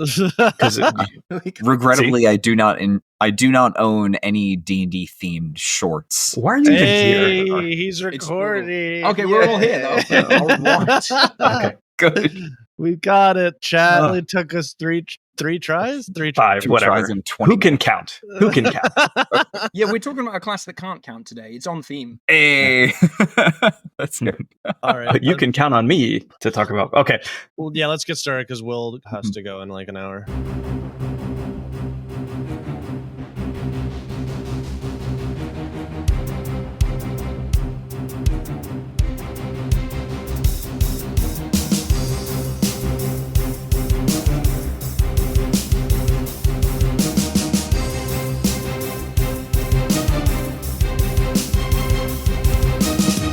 Because regrettably, I do not own any D&D themed shorts. Why are you even here? He's recording. Okay, we're all here though. All right. Okay, good. We got it. Chad, it took us three tries? Five, whatever. Tries in 20 Who can count? Who can count? Yeah, we're talking about a class that can't count today. It's on theme. Hey. That's good. All right. You can count on me to talk about. Okay. Well, yeah, let's get started because Will has to go in like an hour.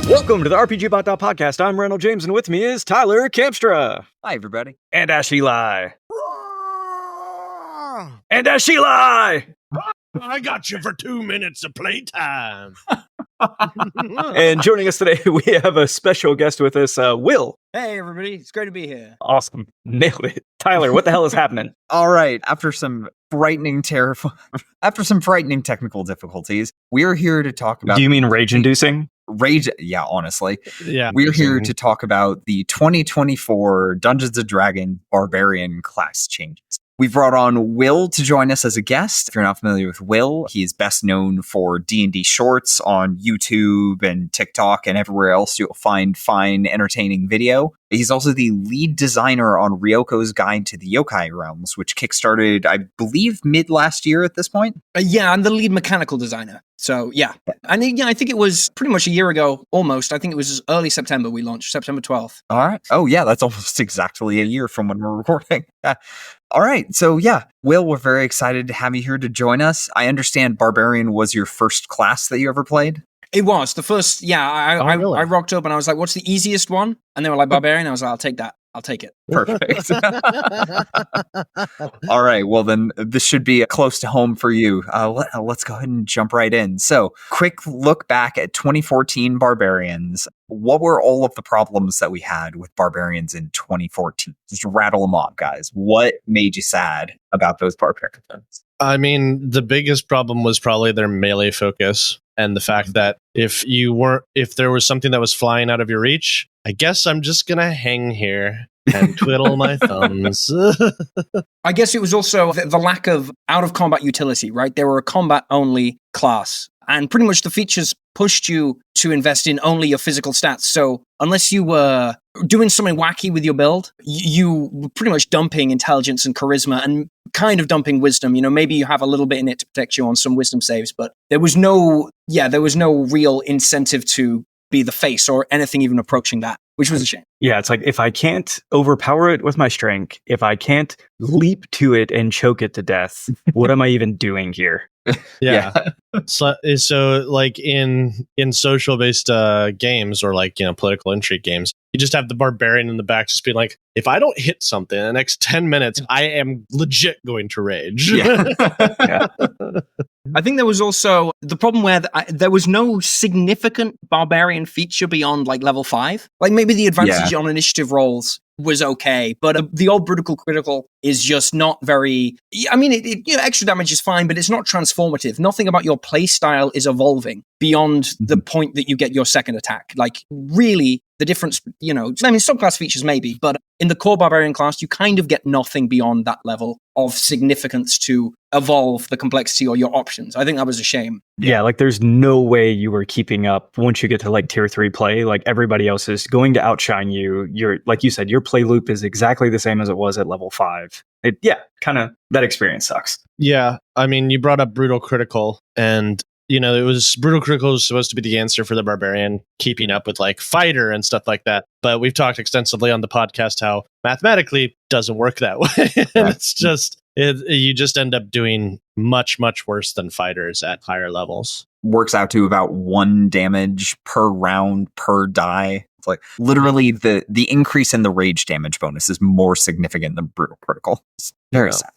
Welcome to the RPGBOT.Podcast. I'm Randall James, and with me is Tyler Campstra. Hi, everybody. And Ashley Lai. And Ashley Lai! I got you for 2 minutes of playtime. And joining us today, we have a special guest with us, Will. Hey, everybody. It's great to be here. Awesome. Nailed it. Tyler, what the hell is happening? All right. After some frightening technical difficulties, we're here to talk about... Do you mean rage-inducing? Rage, yeah, honestly. Yeah. We're here to talk about the 2024 Dungeons & Dragons Barbarian class changes. We've brought on Will to join us as a guest. If you're not familiar with Will, he is best known for D&D shorts on YouTube and TikTok and everywhere else you'll find fine, entertaining video. He's also the lead designer on Ryoko's Guide to the Yokai Realms, which kickstarted, I believe, mid last year at this point. Yeah, I'm the lead mechanical designer. So, yeah. And yeah, I think it was pretty much a year ago, almost. I think it was early September we launched, September 12th. All right. Oh, yeah, that's almost exactly a year from when we're recording. All right. So, yeah, Will, we're very excited to have you here to join us. I understand Barbarian was your first class that you ever played. It was the first. Yeah, Really? I rocked up and I was like, "What's the easiest one?" And they were like, "Barbarian." I was like, "I'll take that. I'll take it." Perfect. All right. Well, then this should be close to home for you. Let's go ahead and jump right in. So, quick look back at 2014 Barbarians. What were all of the problems that we had with Barbarians in 2014? Just rattle them off, guys. What made you sad about those Barbarians? I mean, the biggest problem was probably their melee focus and the fact that if there was something that was flying out of your reach, I guess I'm just going to hang here and twiddle my thumbs. I guess it was also the lack of out-of-combat utility, right? They were a combat-only class. And pretty much the features pushed you to invest in only your physical stats. So unless you were doing something wacky with your build, you were pretty much dumping intelligence and charisma and kind of dumping wisdom. You know, maybe you have a little bit in it to protect you on some wisdom saves, but there was no real incentive to be the face or anything even approaching that, which was a shame. Yeah, it's like, if I can't overpower it with my strength, if I can't leap to it and choke it to death, what am I even doing here? Yeah. So like in social based games or like, political intrigue games, you just have the barbarian in the back just being like, if I don't hit something in the next 10 minutes, I am legit going to rage. Yeah. Yeah. I think there was also the problem where there was no significant barbarian feature beyond like level 5. Like maybe the advantage on initiative rolls was okay, but the old brutal critical is just not very... I mean, extra damage is fine, but it's not transformative. Nothing about your play style is evolving beyond the point that you get your second attack. Like, really, the difference, subclass features maybe, but in the core barbarian class, you kind of get nothing beyond that level of significance to evolve the complexity or your options. I think that was a shame. Yeah, like there's no way you were keeping up once you get to like tier 3 play. Like everybody else is going to outshine you. Like you said, your play loop is exactly the same as it was at level 5. That experience sucks. Yeah, I mean, you brought up brutal critical, and it was brutal critical was supposed to be the answer for the barbarian keeping up with like fighter and stuff like that. But we've talked extensively on the podcast how mathematically doesn't work that way. Right. It's just you just end up doing much, much worse than fighters at higher levels. Works out to about 1 damage per round per die. It's like literally the increase in the rage damage bonus is more significant than brutal critical. It's very sad.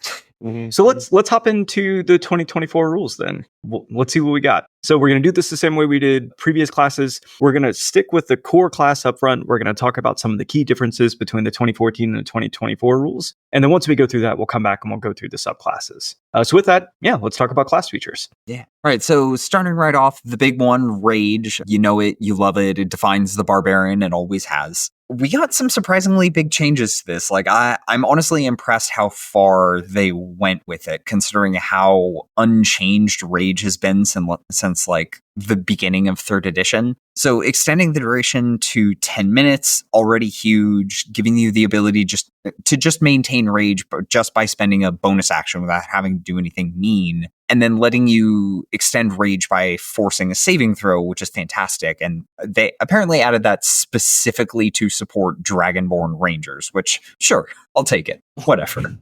So let's hop into the 2024 rules then. Let's see what we got. So we're going to do this the same way we did previous classes. We're going to stick with the core class up front. We're going to talk about some of the key differences between the 2014 and the 2024 rules. And then once we go through that, we'll come back and we'll go through the subclasses. So with that, let's talk about class features. Yeah. All right. So starting right off, the big one, Rage. You know it, you love it. It defines the Barbarian. It always has. We got some surprisingly big changes to this. Like, I'm honestly impressed how far they went with it, considering how unchanged Rage has been since like the beginning of 3rd edition. So extending the duration to 10 minutes, already huge, giving you the ability to maintain Rage just by spending a bonus action without having to do anything mean. And then letting you extend Rage by forcing a saving throw, which is fantastic. And they apparently added that specifically to support Dragonborn Rangers, which, sure, I'll take it. Whatever.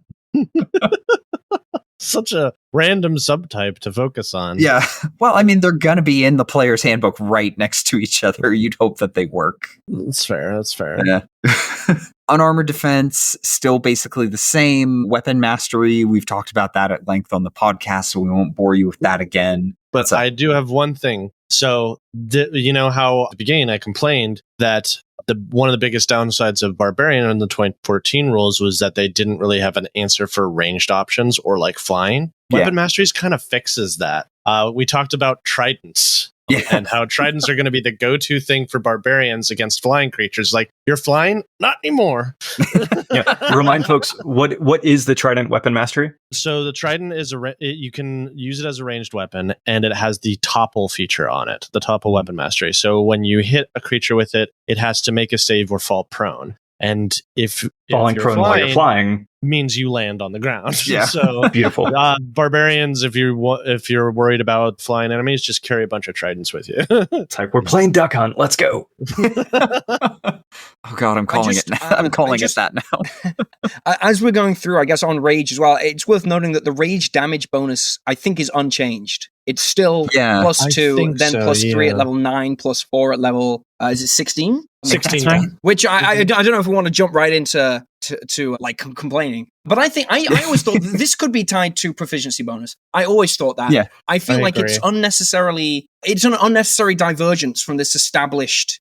Such a random subtype to focus on. Yeah. Well, I mean, they're going to be in the Player's Handbook right next to each other. You'd hope that they work. That's fair. Yeah. Unarmored defense, still basically the same. Weapon mastery, we've talked about that at length on the podcast, so we won't bore you with that again. But I do have one thing. So, you know how at the beginning I complained that one of the biggest downsides of Barbarian in the 2014 rules was that they didn't really have an answer for ranged options or like flying. Weapon Masteries kind of fixes that. We talked about tridents and how tridents are going to be the go-to thing for barbarians against flying creatures. Like, you're flying? Not anymore. Remind folks, what is the trident weapon mastery? So the trident is you can use it as a ranged weapon, and it has the topple feature on it, the topple weapon mastery. So when you hit a creature with it, it has to make a save or fall prone. And if falling prone while you're flying means you land on the ground. Yeah. So beautiful. Barbarians, if you're worried about flying enemies, just carry a bunch of tridents with you. It's like, we're playing Duck Hunt. Let's go. Oh God, I'm calling it that now. As we're going through, I guess, on Rage as well, it's worth noting that the Rage damage bonus, I think, is unchanged. It's still +2, then +3 at level 9, +4 at level, is it 16? 16. Right. Which I don't know if we want to jump right into like complaining. But I think I always thought this could be tied to proficiency bonus. I always thought that. Yeah, I feel like it's an unnecessary divergence from this established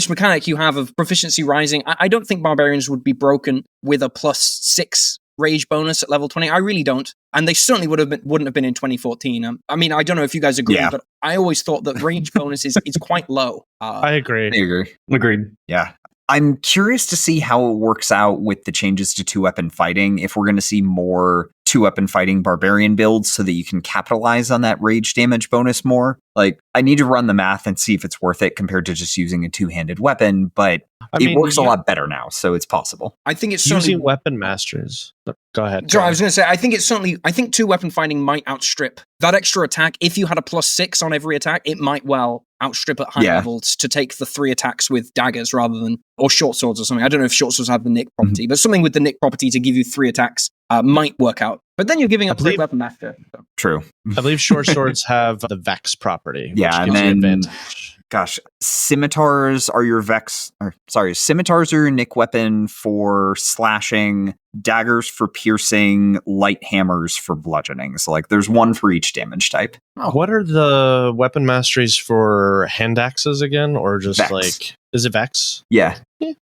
mechanic you have of proficiency rising. I don't think barbarians would be broken with a +6 rage bonus at level 20. I really don't. And they certainly wouldn't have been in 2014. I mean, I don't know if you guys agree, but I always thought that rage bonus is quite low. I agree. Agreed. Yeah. I'm curious to see how it works out with the changes to 2-weapon fighting, if we're going to see more 2-weapon fighting barbarian builds so that you can capitalize on that rage damage bonus more. Like, I need to run the math and see if it's worth it compared to just using a 2-handed weapon, but it works a lot better now, so it's possible. I think it's using weapon masters. Go ahead. I was going to say, I think 2-weapon fighting might outstrip that extra attack. If you had a +6 on every attack, it might well outstrip at high levels to take the 3 attacks with daggers or short swords or something. I don't know if short swords have the nick property, but something with the nick property to give you 3 attacks might work out. But then you're giving up 3 weapon master. So. True. I believe short swords have the Vex property. Yeah, which gives you advantage. Gosh, scimitars are your scimitars are your nick weapon for slashing, daggers for piercing, light hammers for bludgeoning. So, like, there's one for each damage type. What are the weapon masteries for hand axes again? Or just Vex. like, is it Vex? Yeah.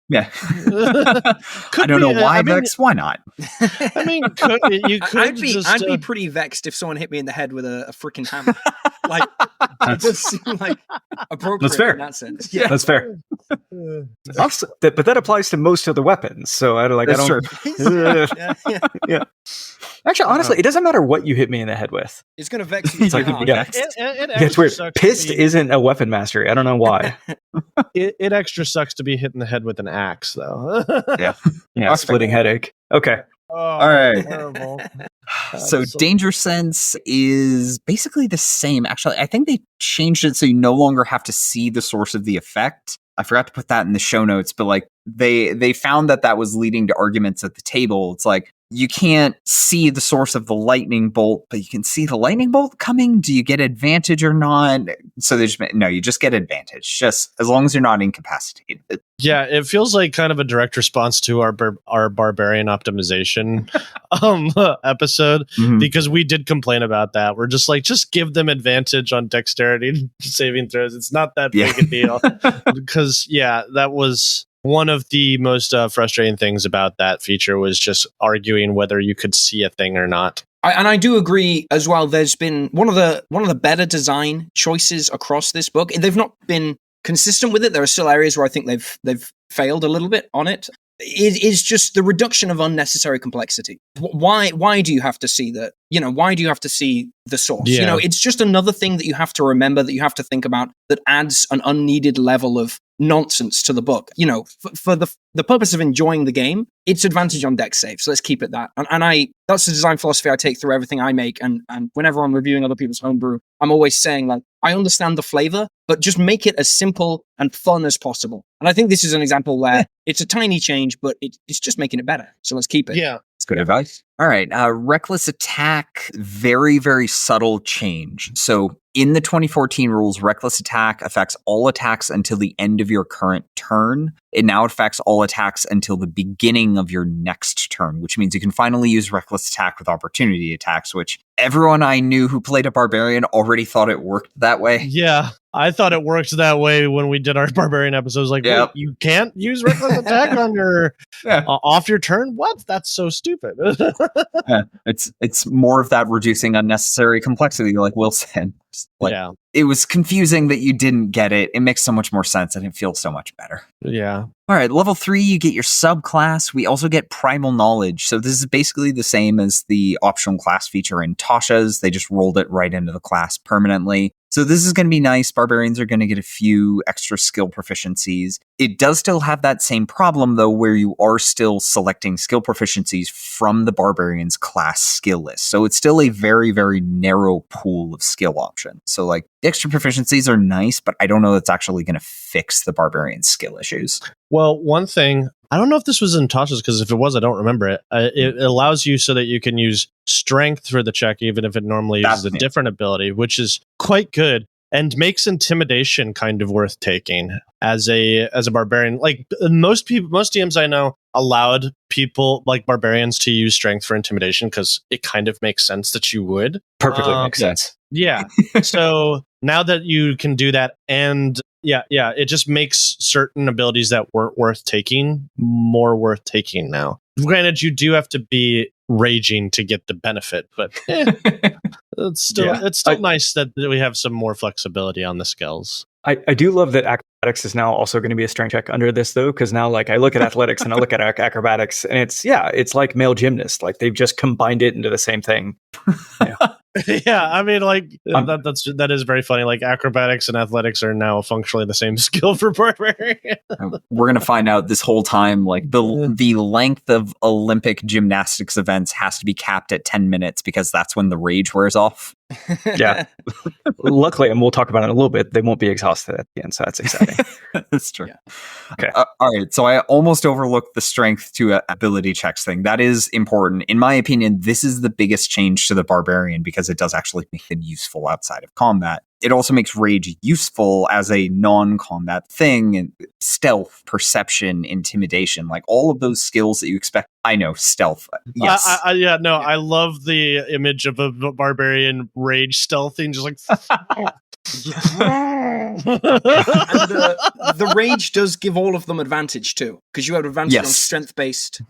Yeah. I don't know why Vex. Why not? I mean, I'd be pretty vexed if someone hit me in the head with a freaking hammer. Like, it does seem like appropriate. That's fair. In that sense. Yeah, that's fair. But that applies to most of the weapons. So I don't. Yeah. Actually, honestly, it doesn't matter what you hit me in the head with. It's going to vex you. It's like, it's weird. Pissed isn't a weapon mastery. I don't know why. It extra sucks to be hit in the head with an axe, though. Yeah. Splitting headache. Okay. Oh, all right. Terrible. So danger sense is basically the same. Actually, I think they changed it so you no longer have to see the source of the effect. I forgot to put that in the show notes, but like they found that was leading to arguments at the table. It's like, you can't see the source of the lightning bolt, but you can see the lightning bolt coming. Do you get advantage or not? So you just get advantage, just as long as you're not incapacitated. Yeah, it feels like kind of a direct response to our barbarian optimization episode, because we did complain about that. We're just like, just give them advantage on dexterity saving throws. It's not that big a deal. Because, that was one of the most frustrating things about that feature, was just arguing whether you could see a thing or not. I do agree as well. There's been one of the better design choices across this book. They've not been consistent with it. There are still areas where I think they've failed a little bit on it. It is just the reduction of unnecessary complexity. Why do you have to see that? Why do you have to see the source? Yeah. It's just another thing that you have to remember, that you have to think about, that adds an unneeded level of nonsense to the book. For the purpose of enjoying the game, it's advantage on dex save. So let's keep it that. And that's the design philosophy I take through everything I make. And whenever I'm reviewing other people's homebrew, I'm always saying, like, I understand the flavor, but just make it as simple and fun as possible. And I think this is an example where it's a tiny change, but it's just making it better. So let's keep it. Yeah. That's good advice. All right. Reckless attack, very, very subtle change. So in the 2014 rules, reckless attack affects all attacks until the end of your current turn. It now affects all attacks until the beginning of your next turn, which means you can finally use reckless attack with opportunity attacks, which everyone I knew who played a barbarian already thought it worked that way. Yeah. I thought it worked that way when we did our barbarian episodes. Like, wait, you can't use reckless attack on your off your turn? What? That's so stupid. It's more of that reducing unnecessary complexity, like Will said. It was confusing that you didn't get it. It makes so much more sense and it feels so much better. Yeah. All right, level 3, you get your subclass. We also get Primal Knowledge. So this is basically the same as the optional class feature in Tasha's. They just rolled it right into the class permanently. So this is going to be nice. Barbarians are going to get a few extra skill proficiencies. It does still have that same problem, though, where you are still selecting skill proficiencies from the Barbarian's class skill list. So it's still a very, very narrow pool of skill options. So, like, the extra proficiencies are nice, but I don't know that's actually going to fix the Barbarian skill issues. Well, one thing, I don't know if this was in Tasha's, because if it was, I don't remember it. It allows you so that you can use strength for the check, even if it normally uses a different ability, which is quite good and makes intimidation kind of worth taking as a barbarian. Like, most DMs I know allowed people like barbarians to use strength for intimidation because it kind of makes sense that you would. Perfectly makes sense. Yeah. So now that you can do that, and it just makes certain abilities that weren't worth taking more worth taking now. Granted, you do have to be raging to get the benefit, but it's still nice that we have some more flexibility on the skills. I do love that acrobatics is now also going to be a strength check under this, though, because now, like, I look at athletics and I look at acrobatics, and it's like male gymnast. Like, they've just combined it into the same thing. Yeah, I mean, like, that is very funny. Like, acrobatics and athletics are now functionally the same skill for barbarian. We're going to find out this whole time, like, the length of Olympic gymnastics events has to be capped at 10 minutes because that's when the rage wears off. Yeah. Luckily, and we'll talk about it in a little bit, they won't be exhausted at the end, so that's exciting. That's true. Yeah. Okay. All right, so I almost overlooked the strength to ability checks thing. That is important. In my opinion, this is the biggest change to the barbarian because it does actually make them useful outside of combat. It also makes rage useful as a non-combat thing, and stealth, perception, intimidation, like all of those skills that you expect. I know, stealth. Yes. I love the image of a barbarian rage stealthing, just like... And the rage does give all of them advantage too, because you have advantage on strength-based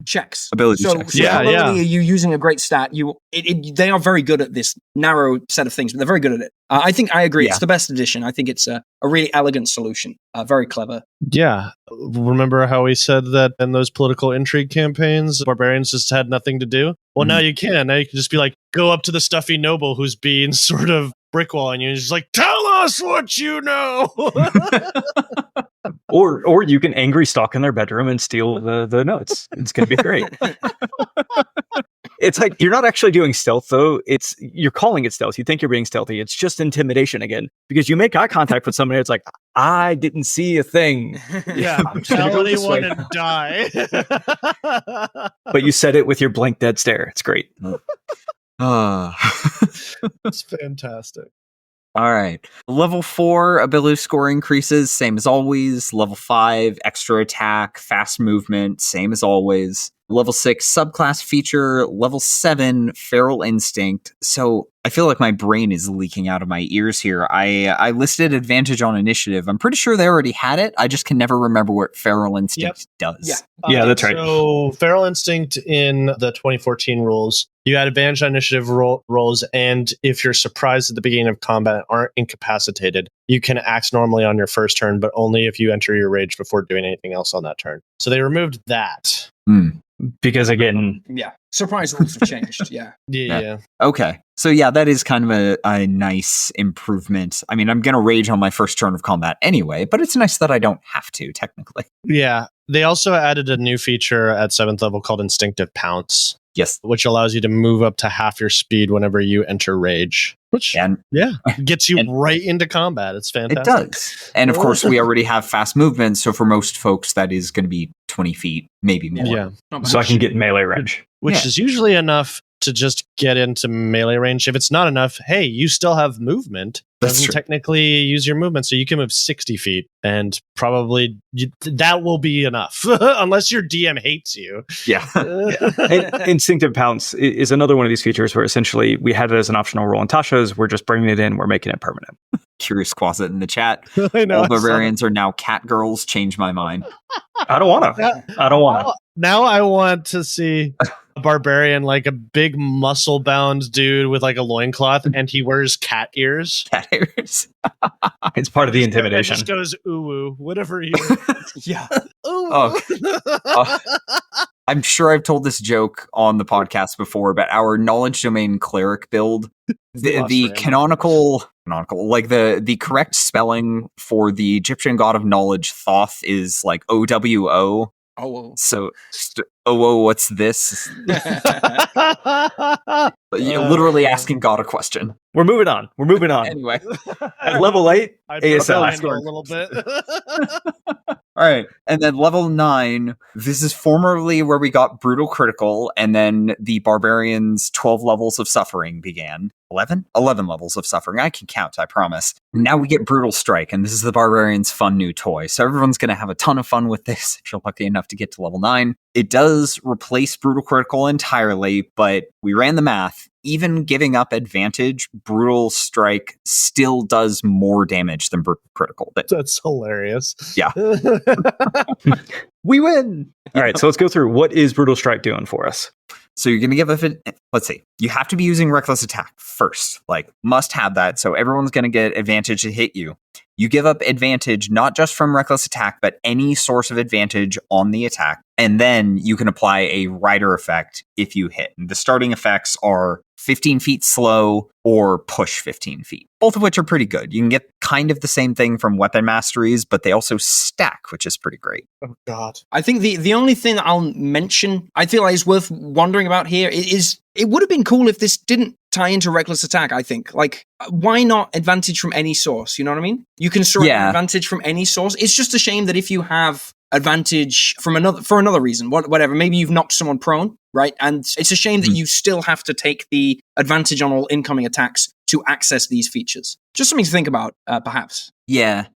checks. Ability checks. So not only are you using a great stat, they are very good at this narrow set of things, but they're very good at it. I think I agree. It's the best addition. I think it's a really elegant solution. Very clever. Yeah. Remember how we said that in those political intrigue campaigns, barbarians just had nothing to do? Well, now you can. Now you can just be like, go up to the stuffy noble who's being sort of brickwalling you, and just like, tell us what you know. or you can angry stalk in their bedroom and steal the notes. It's going to be great. It's like you're not actually doing stealth though. You're calling it stealth. You think you're being stealthy. It's just intimidation again because you make eye contact with somebody. It's like I didn't see a thing. Yeah, tell anyone and die. But you said it with your blank dead stare. It's great. It's fantastic. All right. Level 4 ability score increases, same as always. Level 5 extra attack, fast movement, same as always. Level 6 subclass feature. Level 7 feral instinct. So I feel like my brain is leaking out of my ears here. I listed advantage on initiative. I'm pretty sure they already had it. I just can never remember what feral instinct does. Yeah, that's right. So feral instinct in the 2014 rules, you had advantage on initiative rolls, and if you're surprised at the beginning of combat and aren't incapacitated, you can act normally on your first turn, but only if you enter your rage before doing anything else on that turn. So they removed that. Because again, surprise rules have changed. Yeah. Okay. So yeah, that is kind of a nice improvement. I mean, I'm going to rage on my first turn of combat anyway, but it's nice that I don't have to, technically. Yeah. They also added a new feature at 7th level called Instinctive Pounce. Yes. Which allows you to move up to half your speed whenever you enter rage. Which, gets you right into combat. It's fantastic. It does. And of course, we already have fast movement, so for most folks, that is going to be 20 feet, maybe more. Yeah. So I can get melee range. Which is usually enough to just get into melee range. If it's not enough, hey, you still have movement. Doesn't technically use your movement, so you can move 60 feet, and probably that will be enough, unless your DM hates you. Yeah. And Instinctive Pounce is another one of these features where essentially we had it as an optional role in Tasha's. We're just bringing it in. We're making it permanent. Curious Quasit in the chat. I know. All barbarians are now cat girls. Change my mind. I don't want to. Now I want to see a barbarian, like a big muscle-bound dude with like a loincloth, and he wears cat ears. Cat ears. It's part of the intimidation. It just goes ooh, whatever you. Yeah. Ooh. I'm sure I've told this joke on the podcast before, but our knowledge domain cleric build, the canonical, like the correct spelling for the Egyptian god of knowledge, Thoth, is like OWO. Oh, so what's this? Literally asking God a question. We're moving on. Anyway, at level 8, ASL a little bit. All right, and then level 9. This is formerly where we got brutal critical, and then the barbarians' 12 levels of suffering began. 11 levels of suffering. I can count, I promise. Now we get brutal strike, and this is the barbarians' fun new toy. So everyone's going to have a ton of fun with this if you're lucky enough to get to level 9. It does replace brutal critical entirely, but we ran the math. Even giving up advantage, brutal strike still does more damage than brutal critical. That's hilarious. Yeah. We win. All right, so let's go through. What is brutal strike doing for us? So you're going to give let's see, you have to be using reckless attack first, like must have that. So everyone's going to get advantage to hit you. You give up advantage, not just from reckless attack, but any source of advantage on the attack. And then you can apply a rider effect if you hit. And the starting effects are 15 feet slow or push 15 feet, both of which are pretty good. You can get kind of the same thing from weapon masteries, but they also stack, which is pretty great. Oh, God. I think the only thing that I'll mention, I feel like is worth wondering about here is it would have been cool if this didn't tie into reckless attack, I think. Like, why not advantage from any source? You know what I mean? You can surrender advantage from any source. It's just a shame that if you have advantage from another reason, whatever, maybe you've knocked someone prone, right? And it's a shame that you still have to take the advantage on all incoming attacks to access these features. Just something to think about, perhaps. Yeah,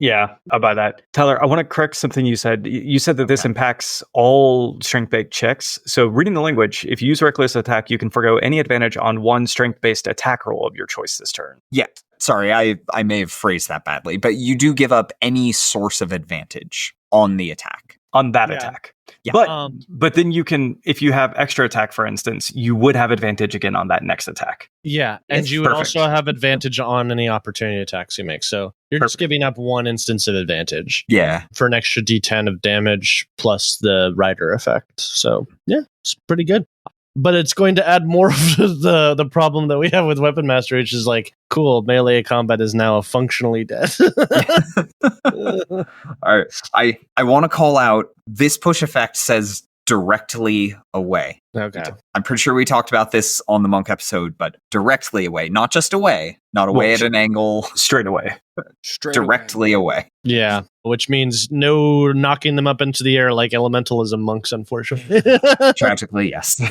I'll buy that. Tyler, I want to correct something you said. You said that this impacts all strength-based checks. So reading the language, if you use reckless attack, you can forgo any advantage on one strength-based attack roll of your choice this turn. Yeah. Sorry, I may have phrased that badly, but you do give up any source of advantage on the attack. On that attack. Yeah. But then you can, if you have extra attack, for instance, you would have advantage again on that next attack. Yeah, and you would also have advantage on any opportunity attacks you make. So you're just giving up one instance of advantage. Yeah. For an extra D10 of damage plus the rider effect. So yeah, it's pretty good. But it's going to add more of the problem that we have with weapon mastery, which is like, cool, melee combat is now functionally dead. All right. I want to call out, this push effect says directly away. Okay. I'm pretty sure we talked about this on the monk episode, but directly away, not just away, not away at an angle, straight away. Directly away. Yeah, which means no knocking them up into the air like elementalism monks, unfortunately. Tragically, yes.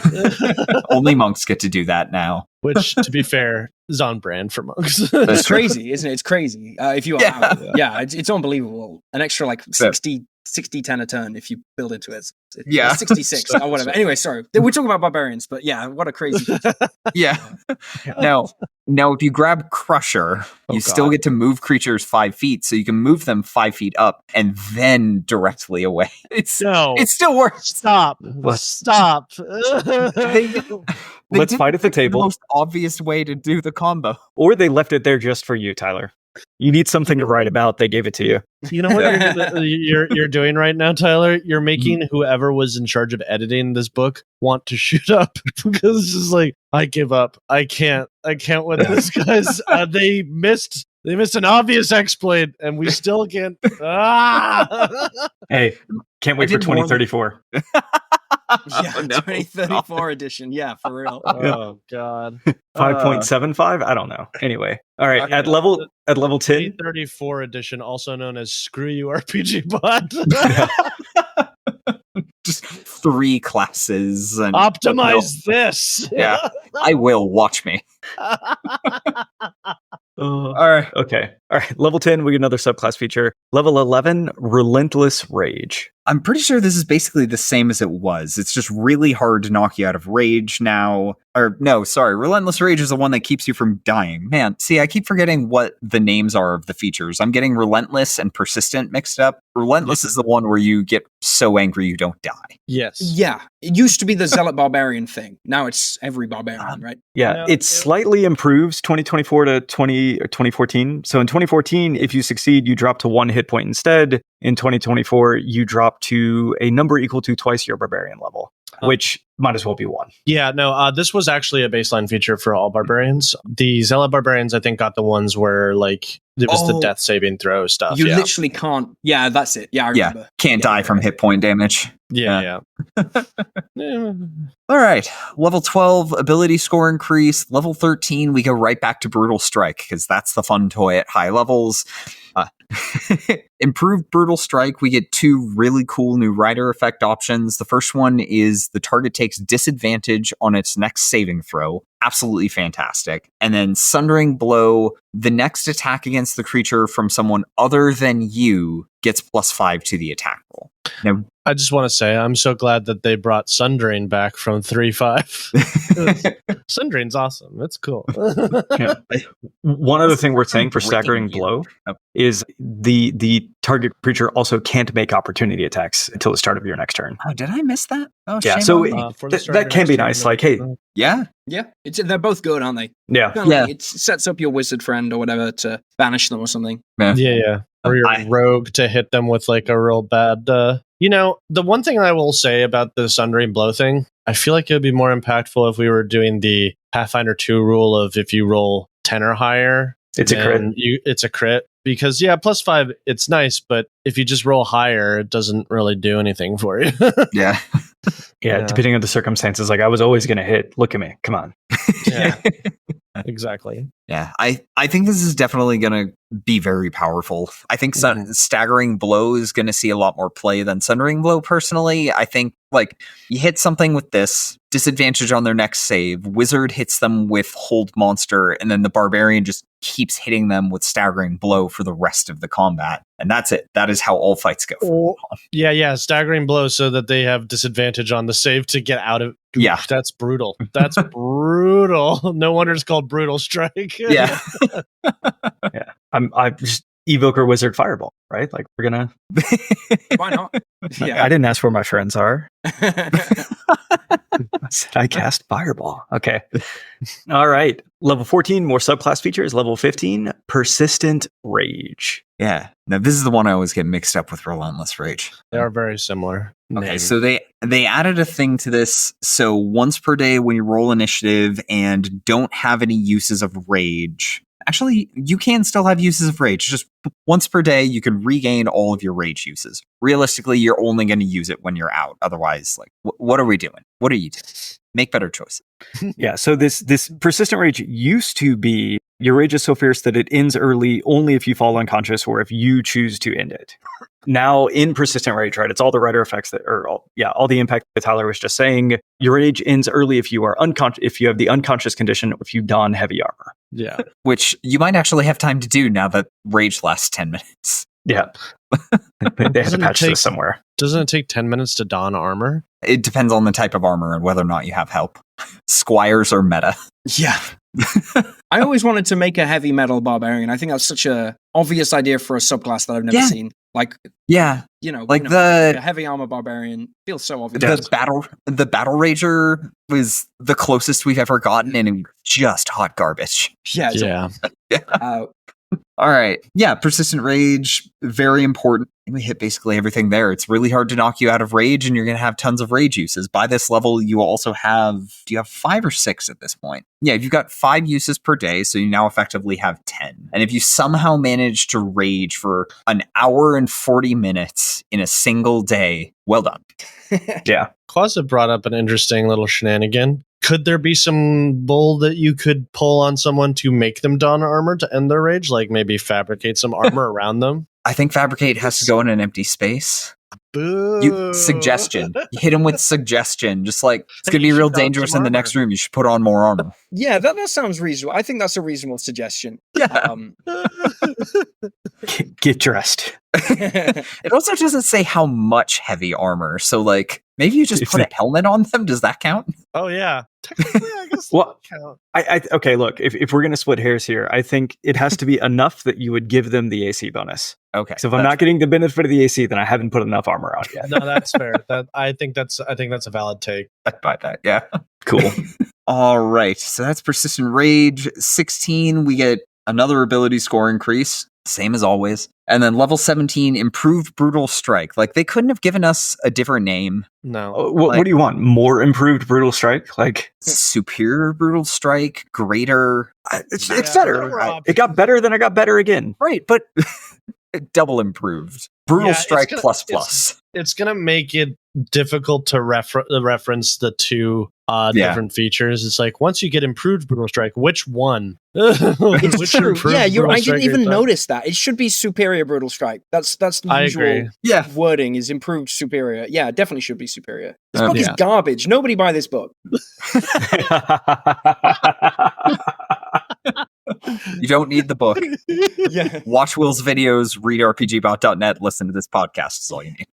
Only monks get to do that now. Which, to be fair, is on brand for monks. It's crazy, isn't it? It's crazy. If you allow it. Yeah, it's unbelievable. An extra like 60, 10 a turn if you build into it. Yeah. 66 or whatever. Anyway, sorry. We're talking about barbarians, but yeah, what a crazy. Yeah. Now, if you grab Crusher, you still get to move creatures 5 feet, so you can move them 5 feet up and then directly away. It still works. Stop. Let's fight at the table. The most obvious way to do the combo. Or they left it there just for you, Tyler. You need something to write about. They gave it to you. You know what you're doing right now, Tyler? You're making whoever was in charge of editing this book want to shoot up because it's just like, I give up. I can't win this, guys. They missed an obvious exploit, and we still can't. Hey, can't wait for 2034. Yeah, 2034 edition. Yeah, for real. Oh God. 5.75? I don't know. Anyway. All right. At level 10. 2034 edition, also known as Screw You RPG Bot. Just 3 classes and optimize this. Yeah. I will. Watch me. All right. Okay. All right. Level 10, we get another subclass feature. Level 11, Relentless Rage. I'm pretty sure this is basically the same as it was. It's just really hard to knock you out of rage now. Or no, sorry. Relentless Rage is the one that keeps you from dying. Man, see, I keep forgetting what the names are of the features. I'm getting Relentless and Persistent mixed up. Relentless is the one where you get so angry you don't die. Yes. Yeah. It used to be the Zealot Barbarian thing. Now it's every barbarian, right? Yeah. It slightly improves 2024 to 2014. So in 2014, if you succeed, you drop to 1 hit point instead. In 2024, you drop to a number equal to twice your barbarian level, which might as well be 1. Yeah, no, this was actually a baseline feature for all barbarians. The Zealot Barbarians, I think, got the ones where, like, it was the death saving throw stuff. You literally can't. Yeah, that's it. Yeah, I remember. Yeah, can't die from hit point damage. Yeah. All right. Level 12, ability score increase. Level 13, we go right back to Brutal Strike because that's the fun toy at high levels. Improved Brutal Strike, we get 2 really cool new rider effect options. The first one is the target takes disadvantage on its next saving throw. Absolutely fantastic. And then Sundering Blow, the next attack against the creature from someone other than you gets +5 to the attack roll. Now, I just want to say I'm so glad that they brought Sundering back from 3.5. Sundering's awesome. It's cool. Yeah. One other thing worth saying for Staggering Blow is the target creature also can't make opportunity attacks until the start of your next turn. Oh, did I miss that? Oh, yeah. So that can be nice. Like, hey, yeah, they're both good, aren't they? Yeah, like it sets up your wizard friend or whatever to banish them or something. Yeah. Or your rogue to hit them with like a real bad. The one thing I will say about the Sundering Blow thing, I feel like it would be more impactful if we were doing the Pathfinder 2 rule of if you roll 10 or higher, it's a crit. It's a crit. Because, +5, it's nice, but if you just roll higher, it doesn't really do anything for you. Yeah. Yeah, depending on the circumstances. Like, I was always going to hit. Look at me. Come on. Yeah. Exactly. Yeah, I think this is definitely going to be very powerful. I think Staggering Blow is going to see a lot more play than Sundering Blow, personally. I think, like, you hit something with this, disadvantage on their next save, Wizard hits them with Hold Monster, and then the Barbarian just keeps hitting them with Staggering Blow for the rest of the combat. And that's it. That is how all fights go. Yeah, Staggering Blow so that they have disadvantage on the save to get out of... Yeah. That's brutal. That's brutal. No wonder it's called Brutal Strike. Yeah. Yeah. I just Evoker Wizard Fireball, right? Like, we're gonna... Why not? Yeah. I didn't ask where my friends are. I said I cast Fireball. Okay. All right. Level 14, more subclass features. Level 15, Persistent Rage. Yeah. Now, this is the one I always get mixed up with Relentless Rage. They are very similar. Okay, so they added a thing to this. So once per day when you roll initiative and don't have any uses of rage, Actually, you can still have uses of rage. Just once per day, you can regain all of your rage uses. Realistically, you're only going to use it when you're out. Otherwise, like, what are we doing? What are you doing? Make better choices. Yeah, so this persistent rage used to be your rage is so fierce that it ends early only if you fall unconscious or if you choose to end it. Now in persistent rage, right, it's all the rider effects that are all the impact that Tyler was just saying. Your rage ends early if you are unconscious, if you have the unconscious condition, if you don heavy armor. Yeah. Which you might actually have time to do now that rage lasts 10 minutes. Yeah. They have to patch this somewhere. Doesn't it take 10 minutes to don armor? It depends on the type of armor and whether or not you have help. Squires are meta. Yeah. I always wanted to make a heavy metal barbarian. I think that's such a obvious idea for a subclass that I've never seen. Like, yeah, the heavy armor barbarian feels so obvious. The battle rager was the closest we've ever gotten, and it was just hot garbage. Yeah. All right. Yeah, persistent rage, very important. We hit basically everything there. It's really hard to knock you out of rage, and you're going to have tons of rage uses. By this level, you also have, do you have 5 or 6 at this point? Yeah, you've got 5 uses per day, so you now effectively have 10. And if you somehow manage to rage for an hour and 40 minutes in a single day, well done. Yeah. Closet brought up an interesting little shenanigan. Could there be some bull that you could pull on someone to make them don armor to end their rage? Like maybe fabricate some armor around them? I think fabricate has to go in an empty space. Boo. Suggestion. You hit him with suggestion. Just like, it's going to be real dangerous in the next room. You should put on more armor. Yeah, that sounds reasonable. I think that's a reasonable suggestion. Yeah. Get dressed. It also doesn't say how much heavy armor. So, like, maybe you just put a helmet on them. Does that count? Oh, yeah. Technically, I guess well, count. Okay, look, if we're going to split hairs here, I think it has to be enough that you would give them the AC bonus. Okay. So if I'm not getting the benefit of the AC, then I haven't put enough armor on yet. No, that's fair. I think that's a valid take. I'd buy that. Yeah. Cool. All right. So that's persistent rage. 16, we get another ability score increase. Same as always. And then level 17, improved brutal strike. Like, they couldn't have given us a different name. No. What do you want? More improved brutal strike? Like superior brutal strike, greater. It's better. It got better, then it got better again. Right, but double improved. Brutal strike plus. It's going to make it difficult to reference the two different features. It's like, once you get improved brutal strike, which one? It's true. Yeah, I didn't even notice that. It should be superior brutal strike. That's the usual wording is improved superior. Yeah, it definitely should be superior. This book is garbage. Nobody buy this book. You don't need the book. Yeah. Watch Will's videos, read RPGBOT.net, listen to this podcast is all you need.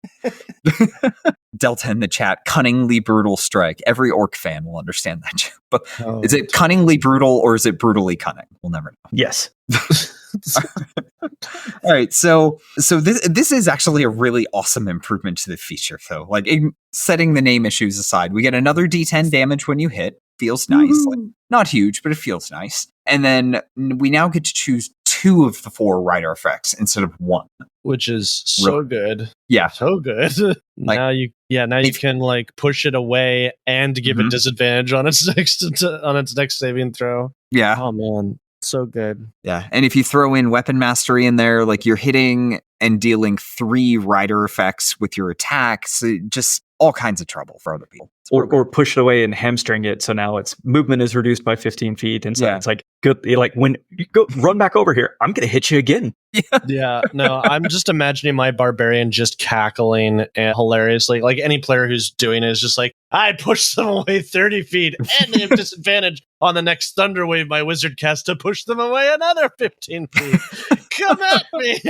Delta in the chat, cunningly brutal strike. Every orc fan will understand that joke. But is it cunningly brutal or is it brutally cunning? We'll never know. Yes. All right, so this is actually a really awesome improvement to the feature, though. Like, setting the name issues aside, we get another D10 damage when you hit. Feels nice. Like, not huge, but it feels nice. And then we now get to choose 2 of the 4 rider effects instead of 1, which is so good. Yeah, so good. Like, now you can like push it away and give it disadvantage on its next saving throw. Yeah. Oh man. So good. Yeah. And if you throw in weapon mastery in there, like, you're hitting and dealing 3 rider effects with your attacks, just all kinds of trouble for other people. Or push it away and hamstring it. So now its movement is reduced by 15 feet. And so it's like, good. Like, when you go run back over here, I'm going to hit you again. Yeah. No, I'm just imagining my barbarian just cackling and hilariously. Like, any player who's doing it is just like, I pushed them away 30 feet and they have disadvantage on the next thunder wave my wizard cast to push them away another 15 feet. Come at me.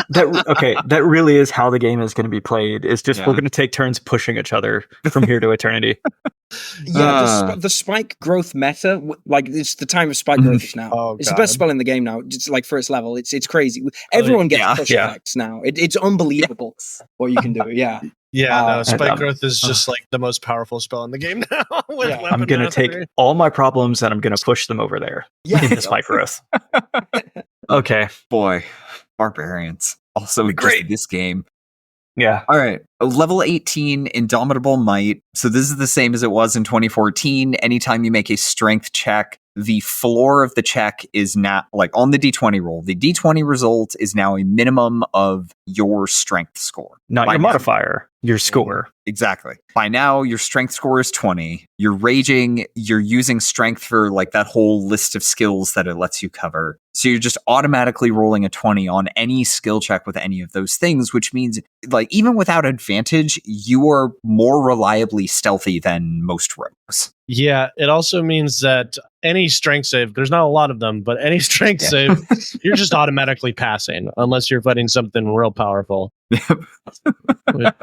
That really is how the game is going to be played. It's just we're going to take turns pushing each other from here to eternity. Yeah, the spike growth meta, like, it's the time of spike growth now. Oh, it's the best spell in the game now. It's like first level. It's crazy. Everyone gets push effects now. It's unbelievable what you can do. Yeah. Yeah, no, spike growth is just like the most powerful spell in the game now. I'm going to take all my problems and I'm going to push them over there in the spike growth. Okay. Boy, barbarians. Also great this game. Yeah. All right. Level 18, Indomitable Might. So this is the same as it was in 2014. Anytime you make a strength check the floor of the check is now, like on the D20 roll, the D20 result is now a minimum of your strength score. Not By your now. modifier, your score. Exactly. By now, your strength score is 20. You're raging. You're using strength for like that whole list of skills that it lets you cover. So you're just automatically rolling a 20 on any skill check with any of those things, which means like even without advantage, you are more reliably stealthy than most rogues. Yeah, it also means that any strength save, there's not a lot of them, but any strength save, you're just automatically passing unless you're fighting something real powerful.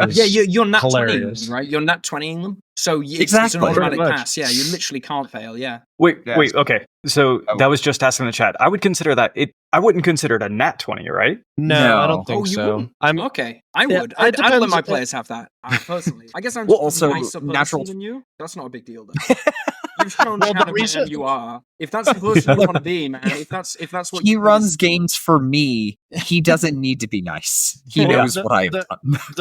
Yeah, you're nat 20, hilarious. right? You're nat 20ing them. So it's an Exactly. automatic Pretty much. pass. Yeah, you literally can't fail. Yeah. Wait, Yeah. okay. So that was just asking the chat. I would consider that I wouldn't consider it a nat 20, right? No, I No. don't think you so. wouldn't? I'm Okay, I Yeah, would. it I'd let depends. my players have that. Personally, I guess I'm Well, just also, a nicer person natural- than you. That's not a big deal, though. You've shown Well, the the kind of reason- man you are. If that's the person you want to be, man. If that's what He you runs games for me. He doesn't need to be nice. He Well, knows what I have done.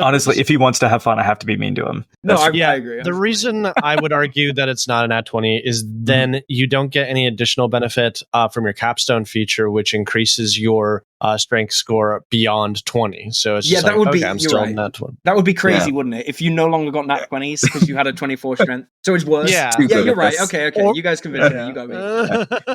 Honestly, if he wants to have fun, I have to be mean to him. No, That's- I agree. The reason I would argue that it's not a nat 20 is then you don't get any additional benefit from your capstone feature, which increases your strength score beyond 20. So it's Yeah, just that like, would be- okay, I'm you're still right. nat 20. That would be crazy, wouldn't it? If you no longer got nat 20s because you had a 24 strength. So it's worse. Yeah. Too Yeah, good you're at right. this. Okay. Or- You guys convinced me. You got me.